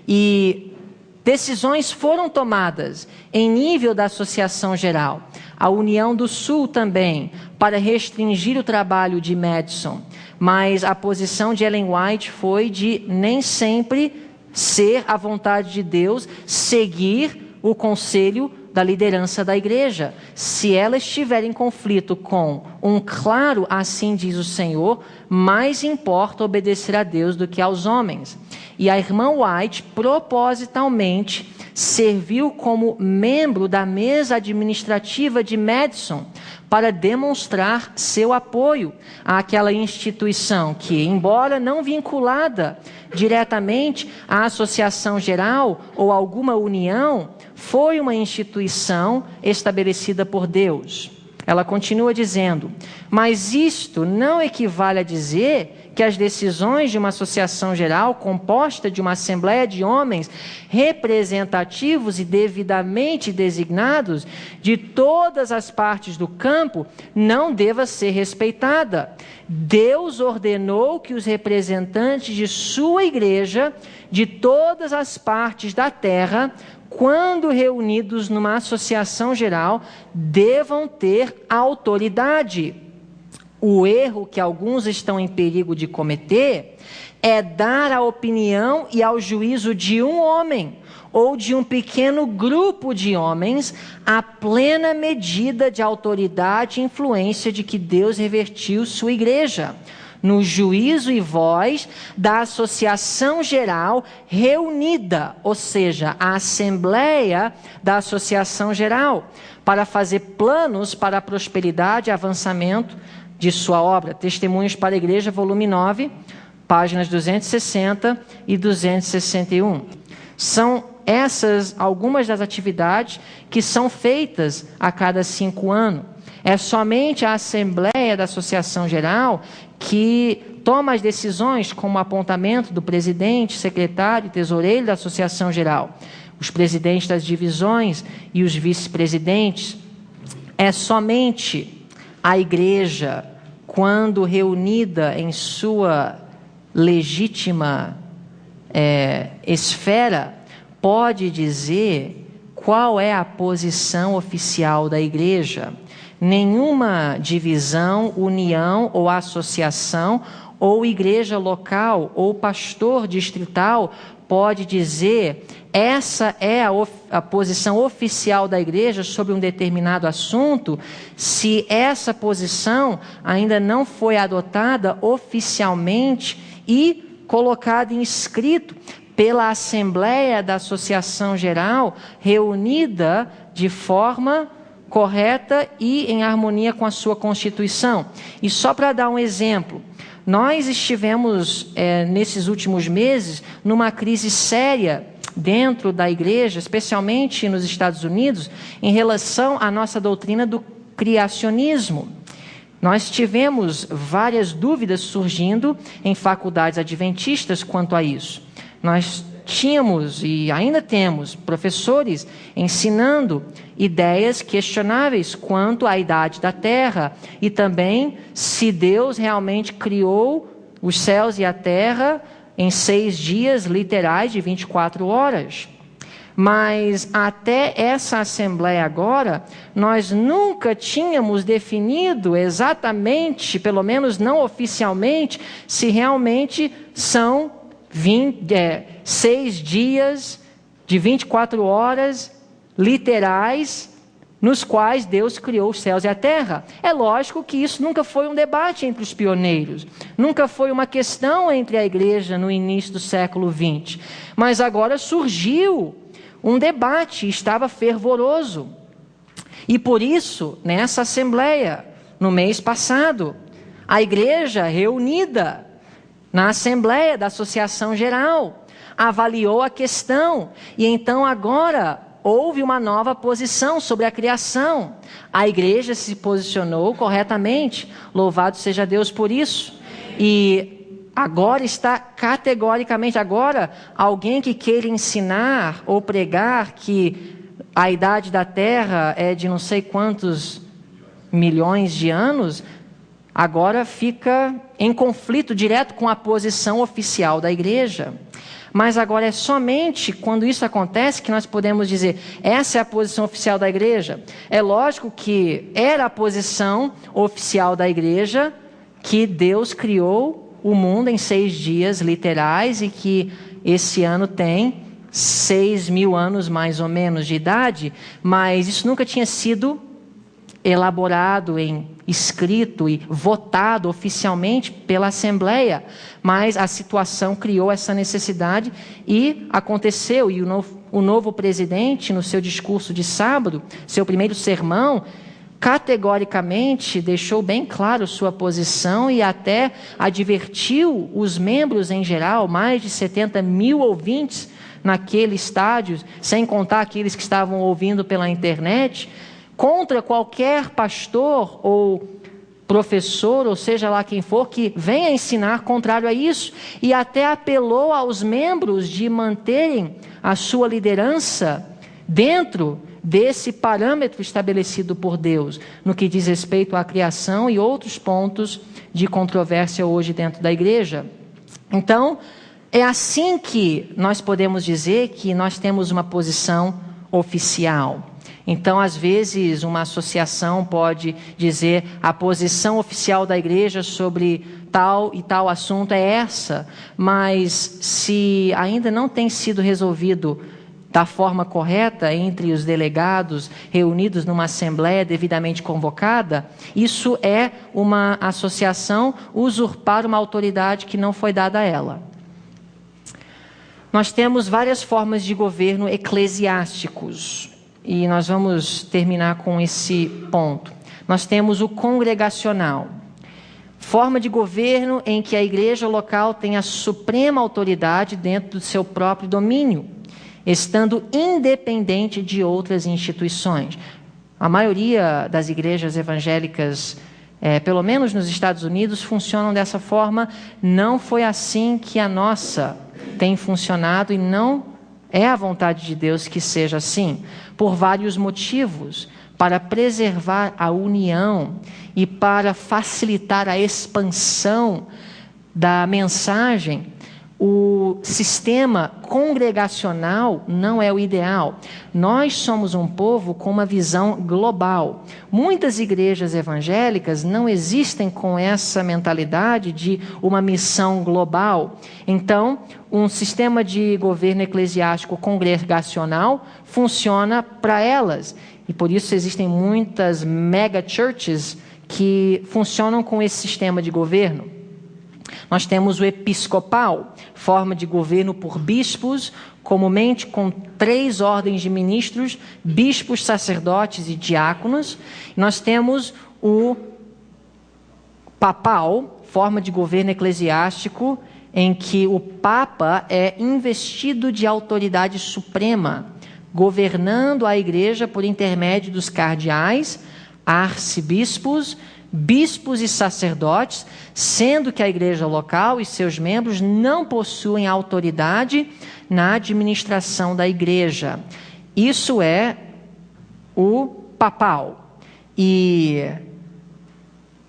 e decisões foram tomadas em nível da associação geral. A União do Sul também, para restringir o trabalho de Madison. Mas a posição de Ellen White foi de nem sempre ser a vontade de Deus, seguir o conselho da liderança da igreja. Se ela estiver em conflito com um claro assim diz o Senhor, mais importa obedecer a Deus do que aos homens. E a irmã White propositalmente serviu como membro da mesa administrativa de Madison para demonstrar seu apoio àquela instituição que, embora não vinculada diretamente à associação geral ou alguma união, foi uma instituição estabelecida por Deus. Ela continua dizendo: mas isto não equivale a dizer que as decisões de uma associação geral composta de uma assembleia de homens representativos e devidamente designados de todas as partes do campo não deva ser respeitada. Deus ordenou que os representantes de sua igreja, de todas as partes da terra, quando reunidos numa associação geral, devam ter autoridade. O erro que alguns estão em perigo de cometer é dar a opinião e ao juízo de um homem ou de um pequeno grupo de homens a plena medida de autoridade e influência de que Deus revertiu sua igreja, no juízo e voz da associação geral reunida, ou seja, a assembleia da associação geral, para fazer planos para a prosperidade e avançamento de sua obra. Testemunhos para a Igreja, volume 9, páginas 260 e 261. São essas algumas das atividades que são feitas a cada 5 anos. É somente a Assembleia da Associação Geral que toma as decisões, como o apontamento do presidente, secretário e tesoureiro da Associação Geral, os presidentes das divisões e os vice-presidentes. É somente a igreja, quando reunida em sua legítima esfera, pode dizer qual é a posição oficial da igreja. Nenhuma divisão, união ou associação, ou igreja local, ou pastor distrital pode dizer: essa é a posição oficial da igreja sobre um determinado assunto, se essa posição ainda não foi adotada oficialmente e colocada em escrito pela Assembleia da Associação Geral, reunida de forma correta e em harmonia com a sua Constituição. E só para dar um exemplo, nós estivemos nesses últimos meses numa crise séria dentro da igreja, especialmente nos Estados Unidos, em relação à nossa doutrina do criacionismo. Nós tivemos várias dúvidas surgindo em faculdades adventistas quanto a isso. Nós tínhamos e ainda temos professores ensinando ideias questionáveis quanto à idade da terra e também se Deus realmente criou os céus e a terra em 6 dias literais de 24 horas. Mas até essa assembleia agora, nós nunca tínhamos definido exatamente, pelo menos não oficialmente, se realmente são 6 dias de 24 horas literais nos quais Deus criou os céus e a terra. É lógico que isso nunca foi um debate entre os pioneiros, nunca foi uma questão entre a igreja no início do século XX, mas agora surgiu um debate, estava fervoroso. E por isso, nessa assembleia, no mês passado, a igreja reunida na Assembleia da Associação Geral avaliou a questão e então agora houve uma nova posição sobre a criação. A igreja se posicionou corretamente, louvado seja Deus por isso. E agora está categoricamente, agora alguém que queira ensinar ou pregar que a idade da terra é de não sei quantos milhões de anos, agora fica em conflito direto com a posição oficial da igreja. Mas agora é somente quando isso acontece que nós podemos dizer: essa é a posição oficial da igreja. É lógico que era a posição oficial da igreja que Deus criou o mundo em 6 dias literais e que esse ano tem 6.000 anos mais ou menos de idade, mas isso nunca tinha sido elaborado em escrito e votado oficialmente pela Assembleia, mas a situação criou essa necessidade e aconteceu. E o novo presidente, no seu discurso de sábado, seu primeiro sermão, categoricamente deixou bem claro sua posição e até advertiu os membros em geral, mais de 70.000 ouvintes naquele estádio, sem contar aqueles que estavam ouvindo pela internet, contra qualquer pastor ou professor, ou seja lá quem for, que venha ensinar contrário a isso, e até apelou aos membros de manterem a sua liderança dentro desse parâmetro estabelecido por Deus, no que diz respeito à criação e outros pontos de controvérsia hoje dentro da igreja. Então, é assim que nós podemos dizer que nós temos uma posição oficial. Então, às vezes, uma associação pode dizer a posição oficial da igreja sobre tal e tal assunto é essa, mas se ainda não tem sido resolvido da forma correta entre os delegados reunidos numa assembleia devidamente convocada, isso é uma associação usurpar uma autoridade que não foi dada a ela. Nós temos várias formas de governo eclesiásticos. E nós vamos terminar com esse ponto. Nós temos o congregacional, forma de governo em que a igreja local tem a suprema autoridade dentro do seu próprio domínio, estando independente de outras instituições. A maioria das igrejas evangélicas, pelo menos nos Estados Unidos, funcionam dessa forma. Não foi assim que a nossa tem funcionado e não é a vontade de Deus que seja assim, por vários motivos, para preservar a união e para facilitar a expansão da mensagem. O sistema congregacional não é o ideal. Nós somos um povo com uma visão global. Muitas igrejas evangélicas não existem com essa mentalidade de uma missão global. Então, um sistema de governo eclesiástico congregacional funciona para elas. E por isso existem muitas mega churches que funcionam com esse sistema de governo. Nós temos o episcopal, forma de governo por bispos, comumente com 3 ordens de ministros, bispos, sacerdotes e diáconos. Nós temos o papal, forma de governo eclesiástico, em que o Papa é investido de autoridade suprema, governando a igreja por intermédio dos cardeais, arcebispos, bispos e sacerdotes, sendo que a igreja local e seus membros não possuem autoridade na administração da igreja. Isso é o papal. E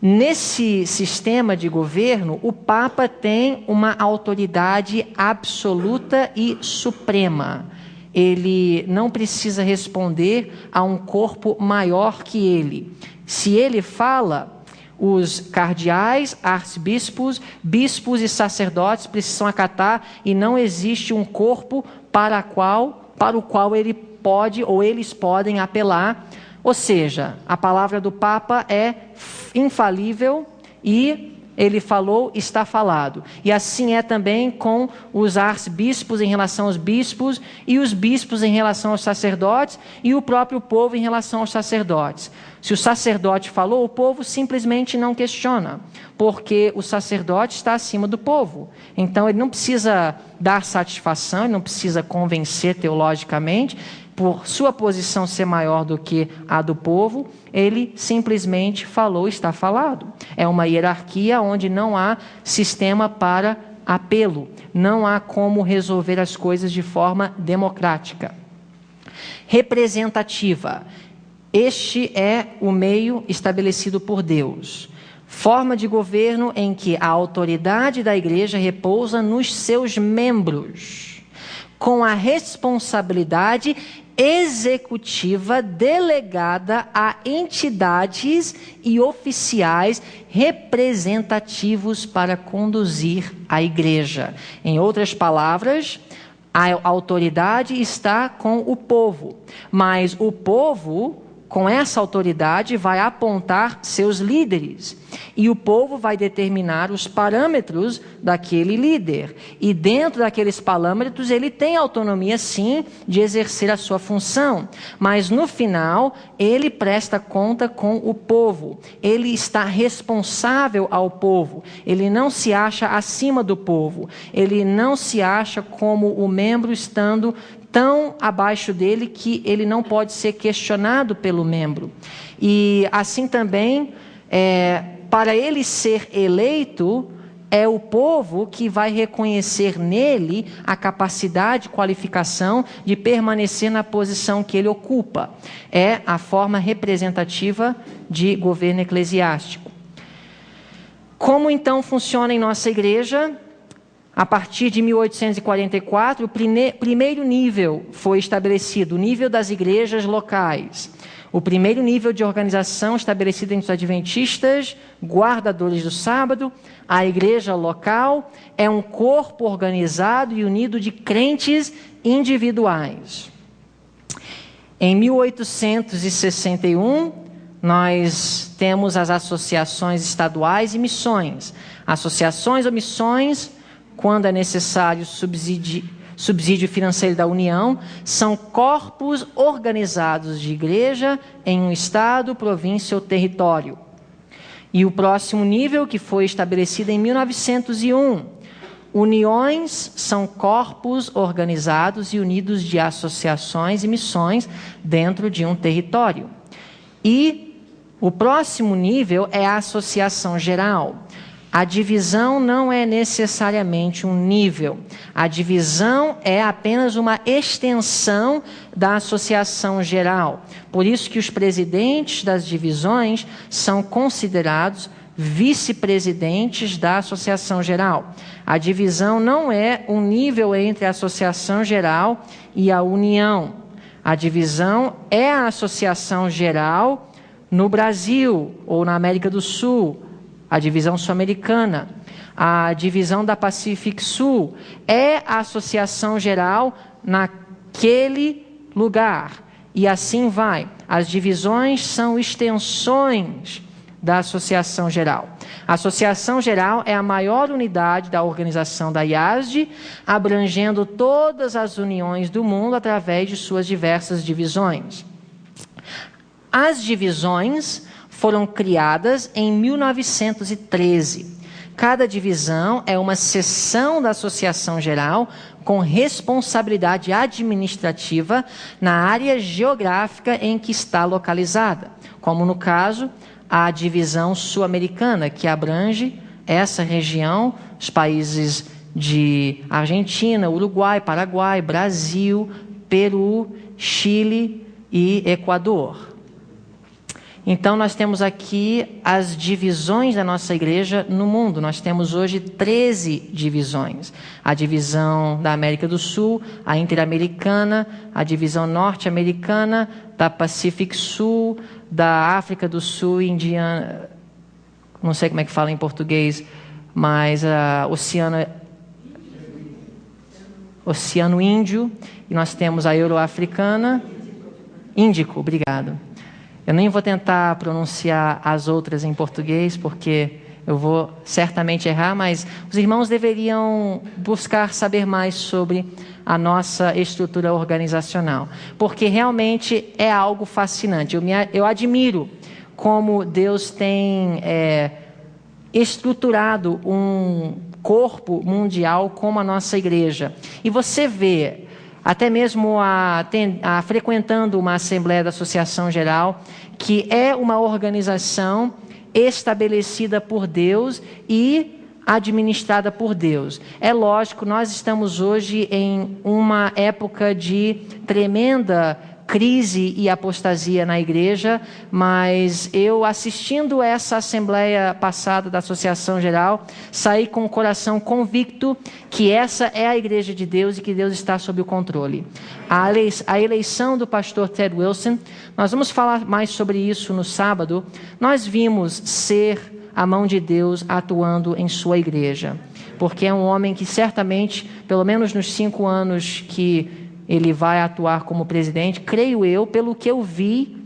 nesse sistema de governo, o Papa tem uma autoridade absoluta e suprema. Ele não precisa responder a um corpo maior que ele. Se ele fala, os cardeais, arcebispos, bispos e sacerdotes precisam acatar, e não existe um corpo para o qual ele pode ou eles podem apelar. Ou seja, a palavra do Papa é infalível e ele falou, está falado. E assim é também com os arcebispos em relação aos bispos, e os bispos em relação aos sacerdotes, e o próprio povo em relação aos sacerdotes. Se o sacerdote falou, o povo simplesmente não questiona, porque o sacerdote está acima do povo. Então ele não precisa dar satisfação, ele não precisa convencer teologicamente, por sua posição ser maior do que a do povo, ele simplesmente falou, está falado. É uma hierarquia onde não há sistema para apelo, não há como resolver as coisas de forma democrática. Representativa. Este é o meio estabelecido por Deus. Forma de governo em que a autoridade da igreja repousa nos seus membros, com a responsabilidade executiva delegada a entidades e oficiais representativos para conduzir a igreja. Em outras palavras, a autoridade está com o povo, mas o povo, com essa autoridade, vai apontar seus líderes, e o povo vai determinar os parâmetros daquele líder, e dentro daqueles parâmetros ele tem autonomia sim de exercer a sua função, mas no final ele presta conta com o povo, ele está responsável ao povo, ele não se acha acima do povo, ele não se acha como o membro estando tão abaixo dele que ele não pode ser questionado pelo membro. E assim também, para ele ser eleito, é o povo que vai reconhecer nele a capacidade, qualificação de permanecer na posição que ele ocupa. É a forma representativa de governo eclesiástico. Como então funciona em nossa igreja? A partir de 1844, o primeiro nível foi estabelecido, o nível das igrejas locais. O primeiro nível de organização estabelecido entre os adventistas, guardadores do sábado, a igreja local é um corpo organizado e unido de crentes individuais. Em 1861, nós temos as associações estaduais e missões. Associações ou missões, quando é necessário subsídio financeiro da União, são corpos organizados de igreja em um estado, província ou território. E o próximo nível, que foi estabelecido em 1901, uniões são corpos organizados e unidos de associações e missões dentro de um território. E o próximo nível é a associação geral. A divisão não é necessariamente um nível. A divisão é apenas uma extensão da associação geral. Por isso que os presidentes das divisões são considerados vice-presidentes da associação geral. A divisão não é um nível entre a associação geral e a união. A divisão é a associação geral no Brasil ou na América do Sul, a divisão sul-americana. A divisão da Pacific Sul é a associação geral naquele lugar. E assim vai. As divisões são extensões da associação geral. A associação geral é a maior unidade da organização da IASD, abrangendo todas as uniões do mundo através de suas diversas divisões. As divisões foram criadas em 1913. Cada divisão é uma seção da Associação Geral com responsabilidade administrativa na área geográfica em que está localizada, como no caso a divisão sul-americana, que abrange essa região, os países de Argentina, Uruguai, Paraguai, Brasil, Peru, Chile e Equador. Então, nós temos aqui as divisões da nossa igreja no mundo. Nós temos hoje 13 divisões. A divisão da América do Sul, a Interamericana, a divisão norte-americana, da Pacific Sul, da África do Sul e Indiana. Não sei como é que fala em português, mas a Oceano Índio. E nós temos a Euroafricana. Índico, obrigado. Eu nem vou tentar pronunciar as outras em português, porque eu vou certamente errar, mas os irmãos deveriam buscar saber mais sobre a nossa estrutura organizacional, porque realmente é algo fascinante. Eu admiro como Deus tem estruturado um corpo mundial como a nossa igreja. E você vê, até mesmo frequentando uma Assembleia da Associação Geral, que é uma organização estabelecida por Deus e administrada por Deus. É lógico, nós estamos hoje em uma época de tremenda crise e apostasia na igreja, mas eu, assistindo essa assembleia passada da Associação Geral, saí com o coração convicto que essa é a igreja de Deus e que Deus está sob o controle. A eleição do pastor Ted Wilson, nós vamos falar mais sobre isso no sábado. Nós vimos ser a mão de Deus atuando em sua igreja, porque é um homem que certamente, pelo menos nos 5 anos que ele vai atuar como presidente, creio eu, pelo que eu vi,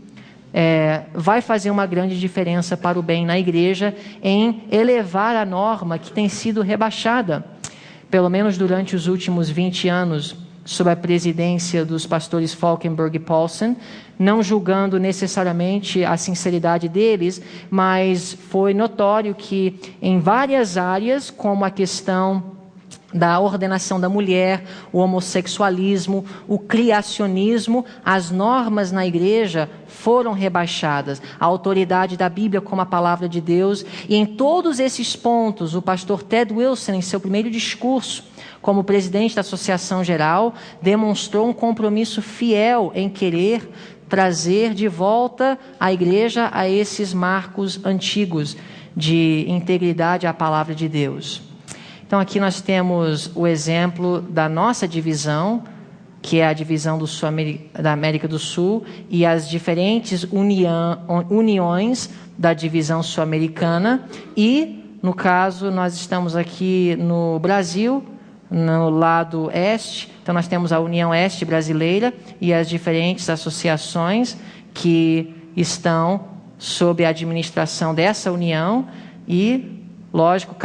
vai fazer uma grande diferença para o bem na igreja, em elevar a norma que tem sido rebaixada, pelo menos durante os últimos 20 anos, sob a presidência dos pastores Falkenberg e Paulsen, não julgando necessariamente a sinceridade deles, mas foi notório que em várias áreas, como a questão da ordenação da mulher, o homossexualismo, o criacionismo, as normas na igreja foram rebaixadas. A autoridade da Bíblia como a palavra de Deus. E em todos esses pontos, o pastor Ted Wilson, em seu primeiro discurso, como presidente da Associação Geral, demonstrou um compromisso fiel em querer trazer de volta a igreja a esses marcos antigos de integridade à palavra de Deus. Então aqui nós temos o exemplo da nossa divisão, que é a divisão da América do Sul, e as diferentes uniões da divisão sul-americana. E, no caso, nós estamos aqui no Brasil, no lado oeste. Então nós temos a União Oeste Brasileira e as diferentes associações que estão sob a administração dessa união e, lógico,